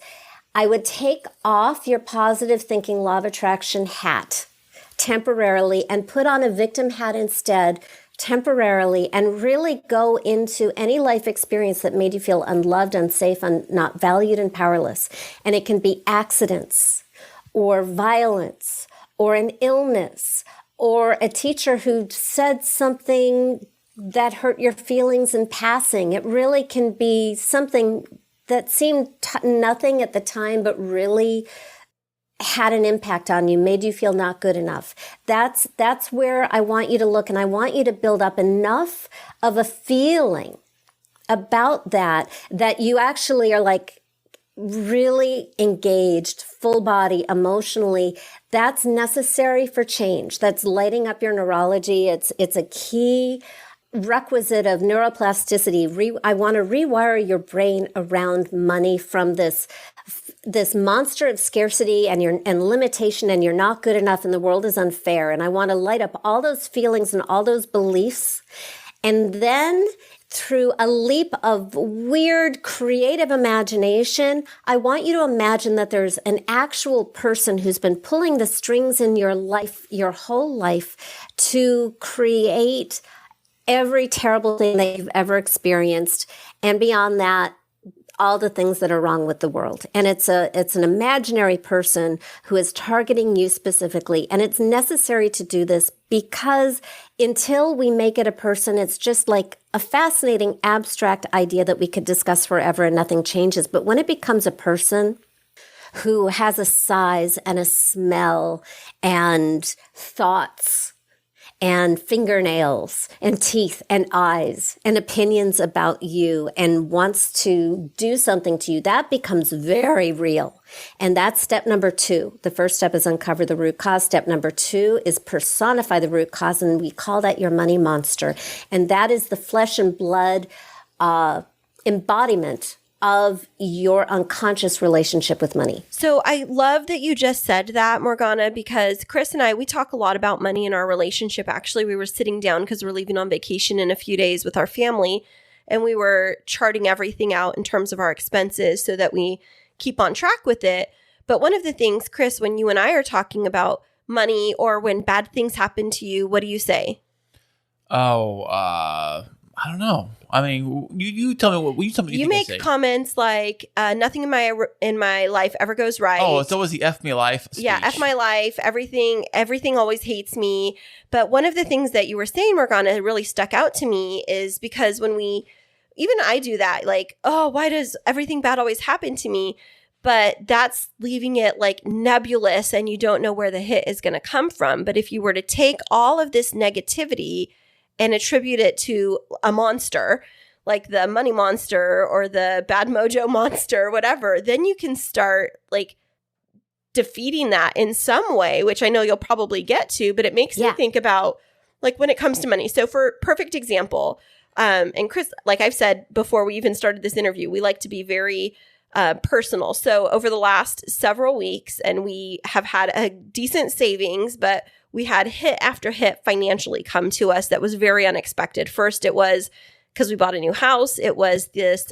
Speaker 1: I would take off your positive thinking law of attraction hat temporarily and put on a victim hat instead temporarily and really go into any life experience that made you feel unloved, unsafe, not valued, and powerless. And it can be accidents or violence or an illness or a teacher who said something that hurt your feelings in passing. It really can be something that seemed nothing at the time, but really had an impact on you, made you feel not good enough. That's where I want you to look, and I want you to build up enough of a feeling about that you actually are like really engaged, full body, emotionally. That's necessary for change. That's lighting up your neurology. It's a key requisite of neuroplasticity. I want to rewire your brain around money from this monster of scarcity and limitation, and you're not good enough and the world is unfair. And I want to light up all those feelings and all those beliefs. And then through a leap of weird creative imagination, I want you to imagine that there's an actual person who's been pulling the strings in your life, your whole life, to create every terrible thing that you've ever experienced, and beyond that, all the things that are wrong with the world. And it's an imaginary person who is targeting you specifically. And it's necessary to do this because until we make it a person, it's just like a fascinating abstract idea that we could discuss forever and nothing changes. But when it becomes a person who has a size and a smell and thoughts and fingernails and teeth and eyes and opinions about you and wants to do something to you, that becomes very real. And that's step number 2. The first step is uncover the root cause. Step number 2 is personify the root cause. And we call that your money monster. And that is the flesh and blood embodiment of your unconscious relationship with money.
Speaker 3: So I love that you just said that, Morgana, because Kris and I, we talk a lot about money in our relationship. Actually, we were sitting down because we're leaving on vacation in a few days with our family, and we were charting everything out in terms of our expenses so that we keep on track with it. But one of the things, Kris, when you and I are talking about money or when bad things happen to you, what do you say?
Speaker 2: I don't know. I mean, you tell me what you tell me.
Speaker 3: You make comments like nothing in my life ever goes right.
Speaker 2: Oh, it's always the F me life speech.
Speaker 3: Yeah, F my life. Everything always hates me. But one of the things that you were saying, Morgana, really stuck out to me is because when even I do that, like, oh, why does everything bad always happen to me? But that's leaving it like nebulous and you don't know where the hit is going to come from. But if you were to take all of this negativity and attribute it to a monster, like the money monster or the bad mojo monster or whatever, then you can start like defeating that in some way, which I know you'll probably get to, but it makes me think about like when it comes to money. So for perfect example, and Kris, like I've said before we even started this interview, we like to be very personal. So over the last several weeks, and we have had a decent savings, but we had hit after hit financially come to us that was very unexpected. First, it was because we bought a new house. It was this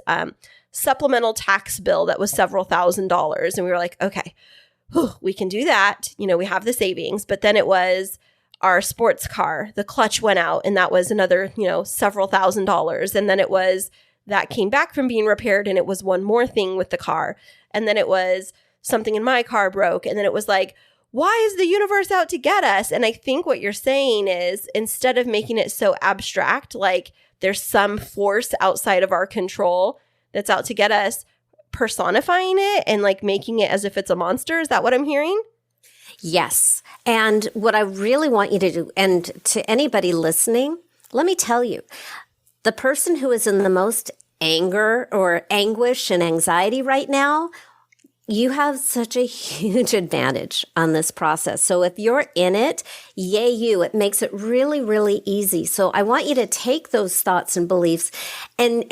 Speaker 3: supplemental tax bill that was several $1,000s. And we were like, okay, we can do that. You know, we have the savings. But then it was our sports car. The clutch went out and that was another, several $1,000s. And then it was that came back from being repaired and it was one more thing with the car. And then it was something in my car broke. And then it was like, why is the universe out to get us? And I think what you're saying is, instead of making it so abstract, like there's some force outside of our control that's out to get us, personifying it and like making it as if it's a monster. Is that what I'm hearing?
Speaker 1: Yes. And what I really want you to do, and to anybody listening, let me tell you, the person who is in the most anger or anguish and anxiety right now, you have such a huge advantage on this process. So if you're in it, yay you, it makes it really, really easy. So I want you to take those thoughts and beliefs and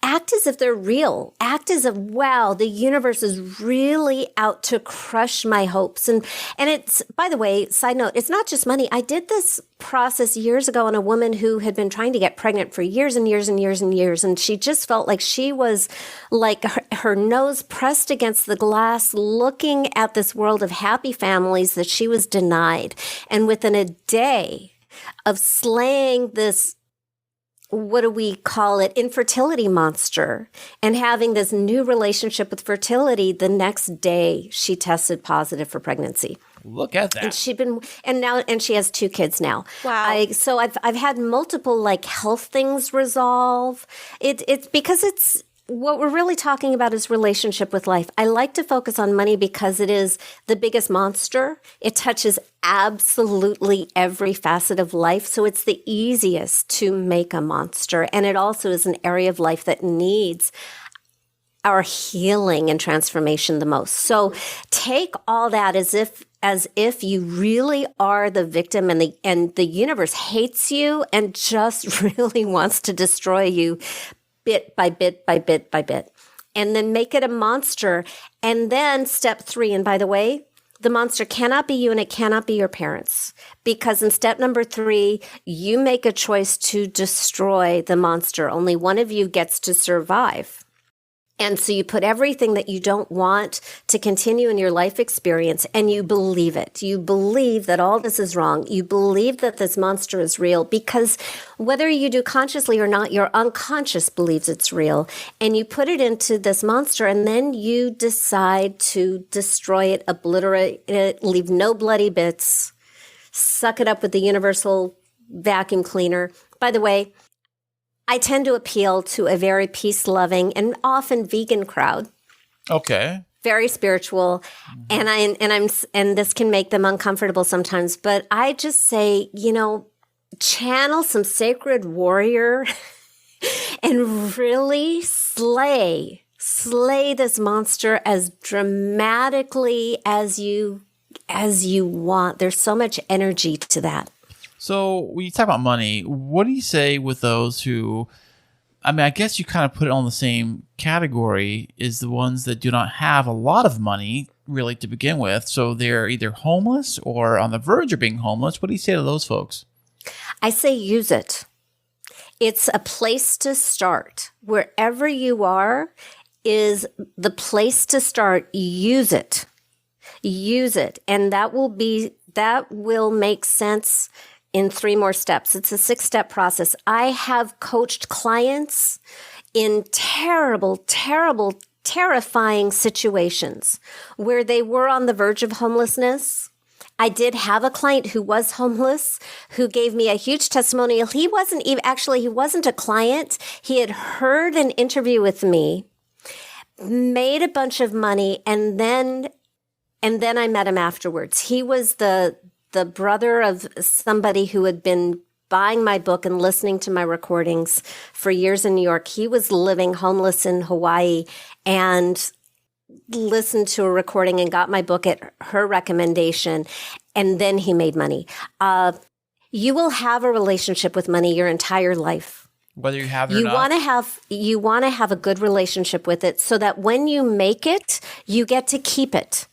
Speaker 1: act as if they're real. Act as if, wow, the universe is really out to crush my hopes. And it's, by the way, side note, it's not just money. I did this process years ago on a woman who had been trying to get pregnant for years and years and years and years. And she just felt like she was like her nose pressed against the glass, looking at this world of happy families that she was denied. And within a day of slaying this, what do we call it, infertility monster, and having this new relationship with fertility, the next day she tested positive for pregnancy.
Speaker 2: Look at that.
Speaker 1: And she has 2 kids now.
Speaker 3: Wow.
Speaker 1: So I've had multiple like health things resolve. It's because it's what we're really talking about is relationship with life. I like to focus on money because it is the biggest monster. It touches absolutely every facet of life. So it's the easiest to make a monster. And it also is an area of life that needs our healing and transformation the most. So take all that as if you really are the victim, and the universe hates you and just really wants to destroy you bit by bit by bit by bit, and then make it a monster. And then step 3, and by the way, the monster cannot be you and it cannot be your parents, because in step number 3, you make a choice to destroy the monster. Only one of you gets to survive. And so you put everything that you don't want to continue in your life experience, and you believe it. You believe that all this is wrong. You believe that this monster is real, because whether you do consciously or not, your unconscious believes it's real. And you put it into this monster, and then you decide to destroy it, obliterate it, leave no bloody bits, suck it up with the universal vacuum cleaner. By the way, I tend to appeal to a very peace-loving and often vegan crowd.
Speaker 2: Okay.
Speaker 1: Very spiritual, and this can make them uncomfortable sometimes. But I just say, channel some sacred warrior and really slay this monster as dramatically as you want. There's so much energy to that.
Speaker 2: So when you talk about money, what do you say with those who, I guess you kind of put it on the same category, is the ones that do not have a lot of money really to begin with. So they're either homeless or on the verge of being homeless. What do you say to those folks?
Speaker 1: I say use it. It's a place to start. Wherever you are is the place to start. Use it. Use it. And that will make sense in 3 more steps. It's a 6-step process. I have coached clients in terrible, terrible, terrifying situations where they were on the verge of homelessness. I did have a client who was homeless, who gave me a huge testimonial. He wasn't a client. He had heard an interview with me, made a bunch of money, and then I met him afterwards. He was the brother of somebody who had been buying my book and listening to my recordings for years in New York. He was living homeless in Hawaii and listened to a recording and got my book at her recommendation. And then he made money. You will have a relationship with money your entire life.
Speaker 2: Whether you have it or
Speaker 1: you
Speaker 2: not.
Speaker 1: You want to have a good relationship with it so that when you make it, you get to keep it.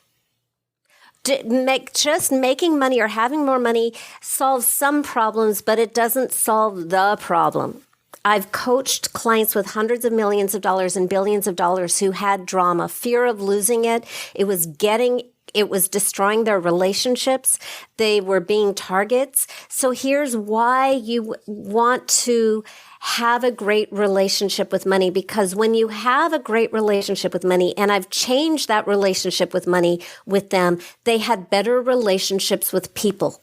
Speaker 1: Just making money or having more money solves some problems, but it doesn't solve the problem. I've coached clients with hundreds of millions of dollars and billions of dollars who had drama, fear of losing it. It was getting It was destroying their relationships. They were being targets. So here's why you want to have a great relationship with money, because when you have a great relationship with money, and I've changed that relationship with money with them, they had better relationships with people.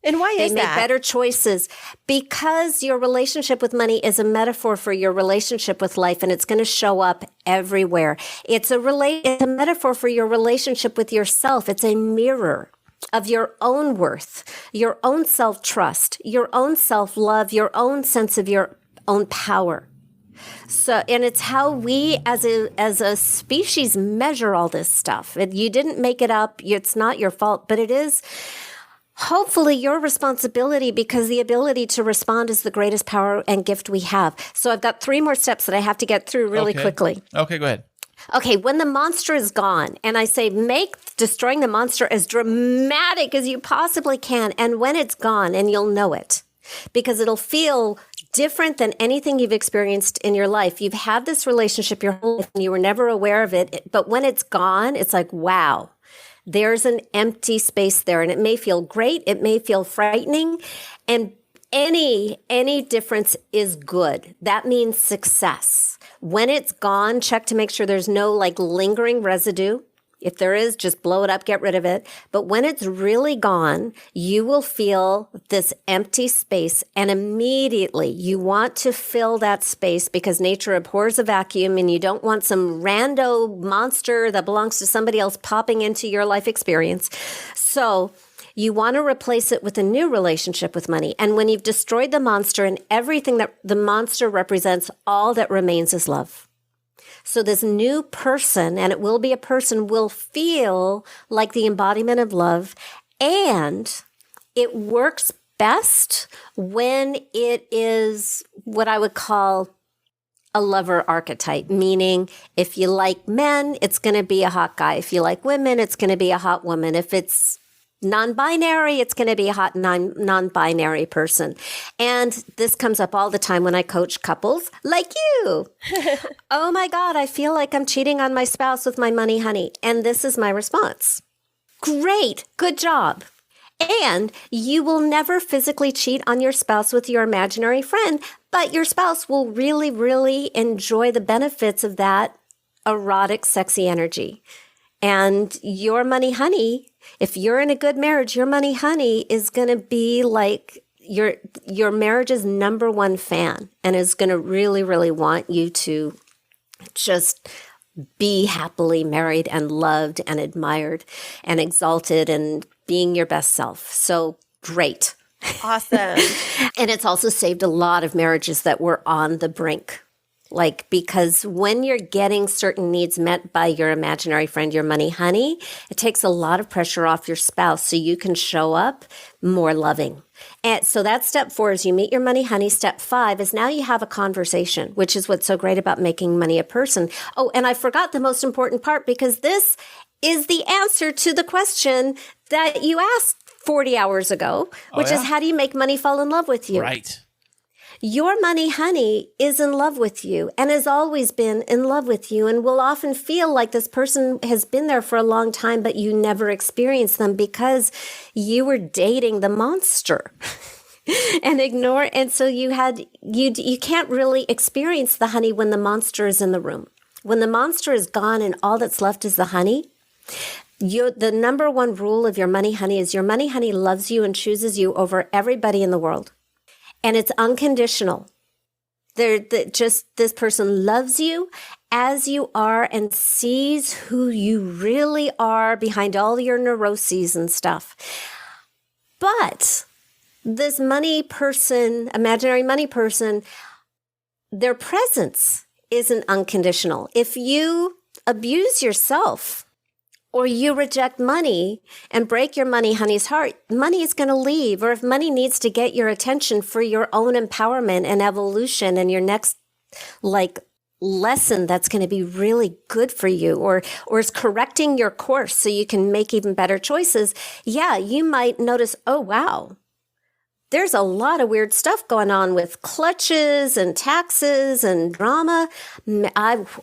Speaker 3: And why is
Speaker 1: that? They made better choices, because your relationship with money is a metaphor for your relationship with life, and it's going to show up everywhere. It's a metaphor for your relationship with yourself. It's a mirror of your own worth, your own self-trust, your own self-love, your own sense of your own power. So, and it's how we as a species measure all this stuff. You didn't make it up. It's not your fault, but it is hopefully your responsibility, because the ability to respond is the greatest power and gift we have. So I've got 3 more steps that I have to get through really quickly.
Speaker 2: Okay, go ahead.
Speaker 1: Okay, when the monster is gone, and I say make destroying the monster as dramatic as you possibly can, and when it's gone, and you'll know it, because it'll feel different than anything you've experienced in your life. You've had this relationship your whole life, and you were never aware of it, but when it's gone, it's like, wow, there's an empty space there, and it may feel great, it may feel frightening, and any difference is good. That means success. When it's gone, check to make sure there's no lingering residue. If there is, just blow it up, get rid of it. But when it's really gone, you will feel this empty space, and immediately you want to fill that space, because nature abhors a vacuum, and you don't want some rando monster that belongs to somebody else popping into your life experience. So you want to replace it with a new relationship with money. And when you've destroyed the monster and everything that the monster represents, all that remains is love. So this new person, and it will be a person, will feel like the embodiment of love. And it works best when it is what I would call a lover archetype, meaning if you like men, it's going to be a hot guy. If you like women, it's going to be a hot woman. If it's non-binary, it's going to be a hot non-binary person. And this comes up all the time when I coach couples like you. Oh my God, I feel like I'm cheating on my spouse with my money, honey. And this is my response. Great, good job. And you will never physically cheat on your spouse with your imaginary friend, but your spouse will really, really enjoy the benefits of that erotic, sexy energy. And your money, honey, if you're in a good marriage, your money, honey, is going to be like your marriage's number one fan, and is going to really, really want you to just be happily married and loved and admired and exalted and being your best self. So great.
Speaker 3: Awesome.
Speaker 1: And it's also saved a lot of marriages that were on the brink. Because when you're getting certain needs met by your imaginary friend, your money, honey, it takes a lot of pressure off your spouse, so you can show up more loving. And so that's step 4 is you meet your money, honey. Step 5 is now you have a conversation, which is what's so great about making money a person. Oh, and I forgot the most important part, because this is the answer to the question that you asked 40 hours ago, which is how do you make money fall in love with you?
Speaker 2: Right.
Speaker 1: Your money, honey, is in love with you and has always been in love with you, and will often feel like this person has been there for a long time, but you never experienced them because you were dating the monster and ignore. And so you can't really experience the honey when the monster is in the room. When the monster is gone and all that's left is the honey, the number one rule of your money, honey, is your money, honey, loves you and chooses you over everybody in the world. And it's unconditional. This person loves you as you are and sees who you really are behind all your neuroses and stuff. But this money person, imaginary money person, their presence isn't unconditional. If you abuse yourself, or you reject money and break your money, honey's heart, money is going to leave. Or if money needs to get your attention for your own empowerment and evolution and your next lesson that's going to be really good for you, or is correcting your course so you can make even better choices, you might notice, oh, wow, there's a lot of weird stuff going on with clutches and taxes and drama.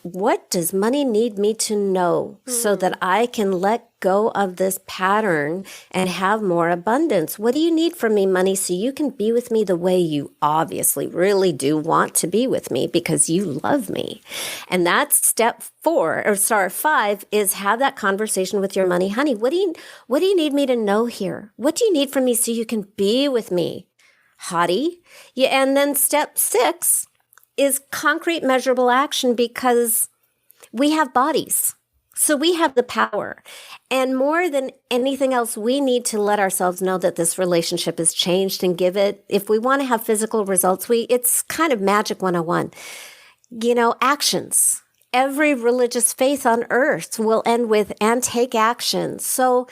Speaker 1: What does money need me to know so that I can let go of this pattern and have more abundance? What do you need from me, money, so you can be with me the way you obviously really do want to be with me because you love me? And that's step 5 is have that conversation with your money. Honey, what do you need me to know here? What do you need from me so you can be with me? Hottie. Yeah, and then step 6 is concrete measurable action, because we have bodies. So we have the power. And more than anything else, we need to let ourselves know that this relationship has changed and give it, if we want to have physical results, it's kind of magic 101. Actions. Every religious faith on earth will end with, and take action. So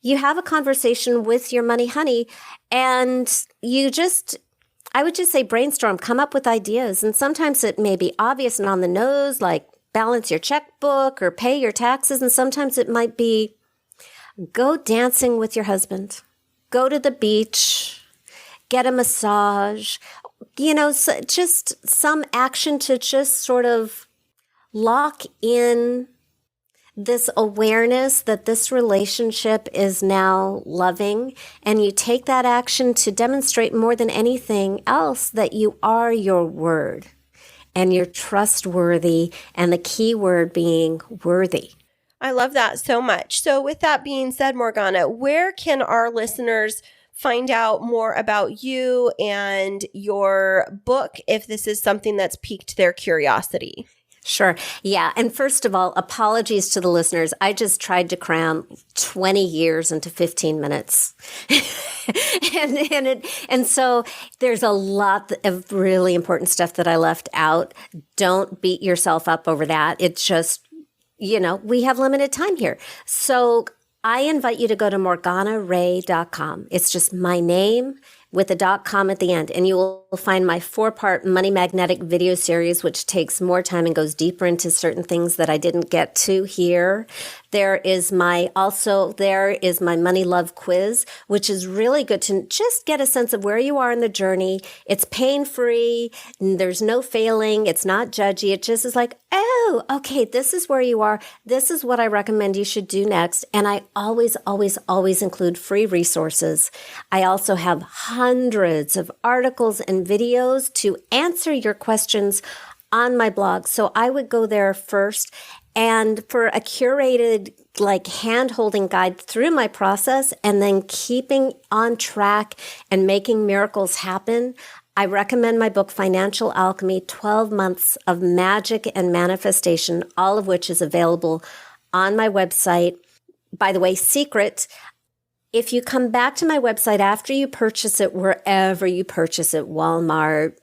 Speaker 1: you have a conversation with your money honey, and I would just say brainstorm, come up with ideas. And sometimes it may be obvious and on the nose, like balance your checkbook or pay your taxes. And sometimes it might be go dancing with your husband, go to the beach, get a massage, so just some action to just sort of lock in this awareness that this relationship is now loving, and you take that action to demonstrate more than anything else that you are your word and you're trustworthy, and the key word being worthy.
Speaker 3: I love that so much. So with that being said, Morgana, where can our listeners find out more about you and your book if this is something that's piqued their curiosity?
Speaker 1: Sure. Yeah. And first of all, apologies to the listeners. I just tried to cram 20 years into 15 minutes. and so there's a lot of really important stuff that I left out. Don't beat yourself up over that. It's just, we have limited time here. So I invite you to go to morganarae.com. It's just my name with a .com at the end. And you will find my 4-part Money Magnetic video series, which takes more time and goes deeper into certain things that I didn't get to here. There is my Money Love quiz, which is really good to just get a sense of where you are in the journey. It's pain-free. There's no failing. It's not judgy. It just is like, oh, okay, this is where you are. This is what I recommend you should do next. And I always, always, always include free resources. I also have hundreds of articles and videos to answer your questions on my blog. So I would go there first. And for a curated, hand-holding guide through my process and then keeping on track and making miracles happen, I recommend my book, Financial Alchemy, 12 Months of Magic and Manifestation, all of which is available on my website. By the way, secret, if you come back to my website after you purchase it, wherever you purchase it, Walmart,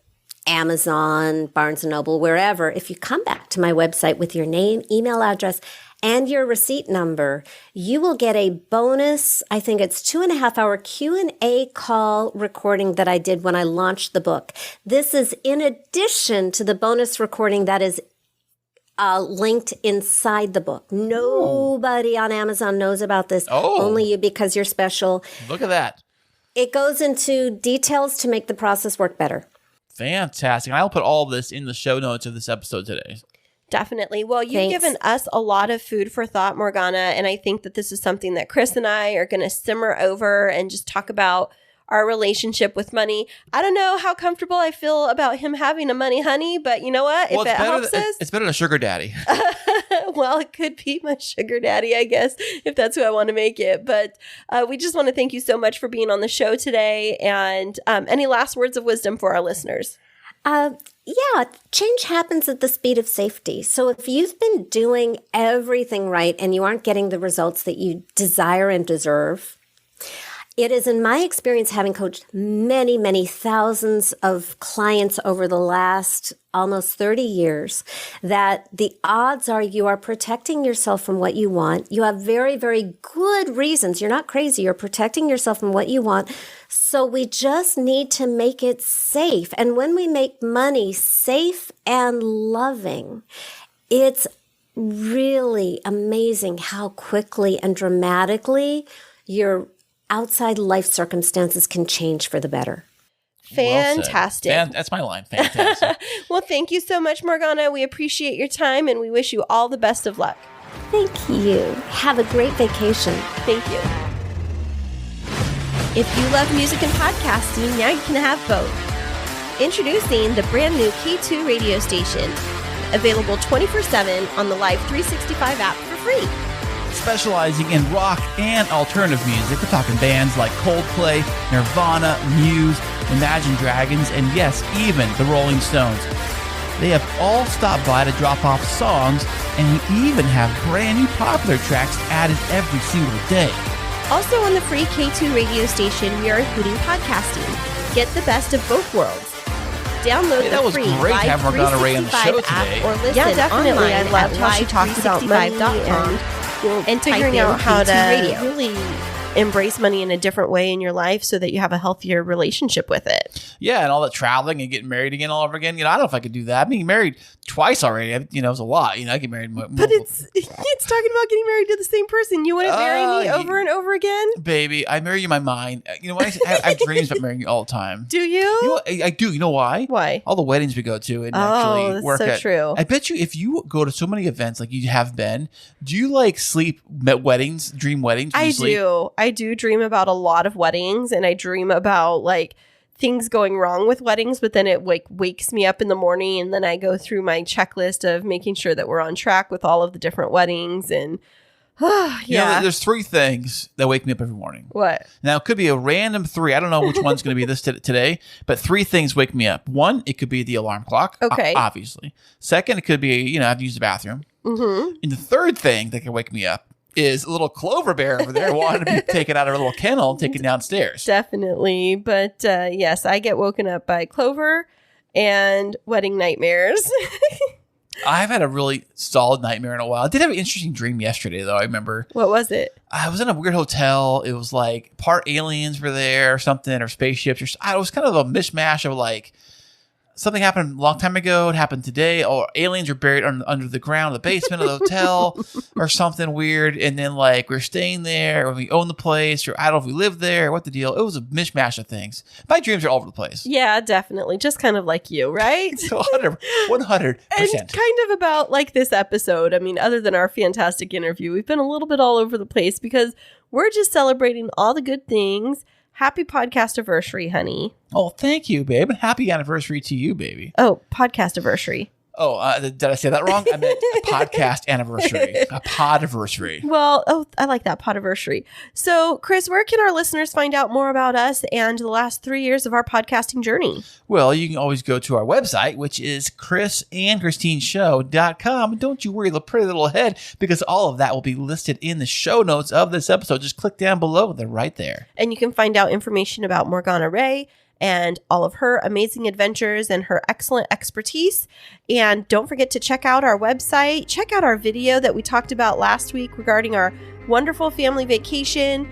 Speaker 1: Amazon, Barnes & Noble, wherever, if you come back to my website with your name, email address, and your receipt number, you will get a bonus, I think it's 2.5-hour Q&A call recording that I did when I launched the book. This is in addition to the bonus recording that is linked inside the book. Nobody on Amazon knows about this. Only you, because you're special.
Speaker 2: Look at that.
Speaker 1: It goes into details to make the process work better.
Speaker 2: Fantastic. I'll put all of this in the show notes of this episode today.
Speaker 3: Definitely. Well, you've given us a lot of food for thought, Morgana, and I think that this is something that Kris and I are going to simmer over and just talk about our relationship with money. I don't know how comfortable I feel about him having a money honey, but you know what? If it helps us,
Speaker 2: it's better than a sugar daddy.
Speaker 3: Well, it could be my sugar daddy, I guess, if that's who I want to make it. But we just want to thank you so much for being on the show today. And any last words of wisdom for our listeners?
Speaker 1: Change happens at the speed of safety. So if you've been doing everything right and you aren't getting the results that you desire and deserve, it is in my experience, having coached many, many thousands of clients over the last almost 30 years, that the odds are you are protecting yourself from what you want. You have very, very good reasons. You're not crazy. You're protecting yourself from what you want. So we just need to make it safe. And when we make money safe and loving, it's really amazing how quickly and dramatically your outside life circumstances can change for the better.
Speaker 3: Fantastic.
Speaker 2: Well, that's my line. Fantastic.
Speaker 3: Well, thank you so much, Morgana. We appreciate your time and we wish you all the best of luck.
Speaker 1: Thank you. Have a great vacation.
Speaker 3: Thank you. If you love music and podcasting, now you can have both. Introducing the brand new K2 radio station, available 24/7 on the Live 365 app for free.
Speaker 2: Specializing in rock and alternative music, we're talking bands like Coldplay, Nirvana, Muse, Imagine Dragons, and yes, even the Rolling Stones. They have all stopped by to drop off songs, and we even have brand new popular tracks added every single day.
Speaker 3: Also on the free K2 radio station, we are including podcasting. Get the best of both worlds. Download
Speaker 2: Hey, that
Speaker 3: the
Speaker 2: was
Speaker 3: free
Speaker 2: great to have
Speaker 3: Live
Speaker 2: Morgana Rae on the show
Speaker 3: 365
Speaker 2: today.
Speaker 3: app or listen
Speaker 5: Yeah, definitely.
Speaker 3: online
Speaker 5: I loved
Speaker 3: at
Speaker 5: how she talked about money
Speaker 3: live365.com and
Speaker 5: figuring
Speaker 3: type in
Speaker 5: out how
Speaker 3: K2
Speaker 5: to
Speaker 3: radio. Really embrace money in a different way in your life so that you have a healthier relationship with it.
Speaker 2: Yeah, and all that traveling and getting married again all over again. I don't know if I could do that. I'm being married twice already. It was a lot. I get married.
Speaker 3: But it's talking about getting married to the same person. You wouldn't marry me over and over again?
Speaker 2: Baby, I marry you in my mind. I have dreams about marrying you all the time.
Speaker 3: Do you?
Speaker 2: I do. You know why?
Speaker 3: Why?
Speaker 2: All the weddings we go to and
Speaker 3: Oh,
Speaker 2: actually
Speaker 3: that's
Speaker 2: work
Speaker 3: so
Speaker 2: at.
Speaker 3: true.
Speaker 2: I bet you if you go to so many events like you have been, do you sleep at weddings, dream weddings?
Speaker 3: I do. I do dream about a lot of weddings, and I dream about things going wrong with weddings, but then it wakes me up in the morning, and then I go through my checklist of making sure that we're on track with all of the different weddings. And
Speaker 2: there's 3 things that wake me up every morning.
Speaker 3: What?
Speaker 2: Now, it could be a random 3. I don't know which one's going to be this today, but 3 things wake me up. 1, it could be the alarm clock.
Speaker 3: Okay.
Speaker 2: Obviously. 2nd, it could be, I have to use the bathroom.
Speaker 3: Mm-hmm.
Speaker 2: And the 3rd thing that can wake me up is a little Clover Bear over there wanting to be taken out of her little kennel and taken downstairs.
Speaker 3: Definitely. But yes, I get woken up by Clover and wedding nightmares.
Speaker 2: I've had a really solid nightmare in a while. I did have an interesting dream yesterday, though. I remember.
Speaker 3: What was it?
Speaker 2: I was in a weird hotel. It was part aliens were there or something, or spaceships. It was kind of a mishmash of something happened a long time ago. It happened today, or aliens are buried under the ground, the basement of the hotel, or something weird. And then we're staying there, or we own the place, or I don't know if we live there, or what the deal. It was a mishmash of things. My dreams are all over the place.
Speaker 3: Yeah, definitely. Just kind of like you, right?
Speaker 2: 100%.
Speaker 3: And kind of about this episode. I mean, other than our fantastic interview, we've been a little bit all over the place because we're just celebrating all the good things. Happy podcast anniversary, honey.
Speaker 2: Oh, thank you, babe. And happy anniversary to you, baby.
Speaker 3: Oh, podcast anniversary.
Speaker 2: Oh, did I say that wrong? I meant a podcast anniversary. A podiversary.
Speaker 3: Well, I like that, podiversary. So, Kris, where can our listeners find out more about us and the last 3 years of our podcasting journey?
Speaker 2: Well, you can always go to our website, which is krisandkristineshow.com. Don't you worry, the pretty little head, because all of that will be listed in the show notes of this episode. Just click down below. They're right there.
Speaker 3: And you can find out information about Morgana Rae and all of her amazing adventures and her excellent expertise. And don't forget to check out our website. Check out our video that we talked about last week regarding our wonderful family vacation.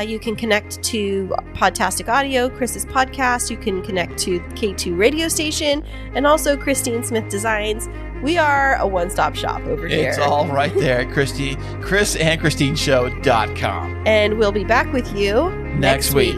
Speaker 3: You can connect to Podtastic Audio, Kris's podcast. You can connect to K2 radio station and also Christine Smith Designs. We are a one-stop shop over here.
Speaker 2: It's all right there at krisandkristineshow.com.
Speaker 3: And we'll be back with you
Speaker 2: next week.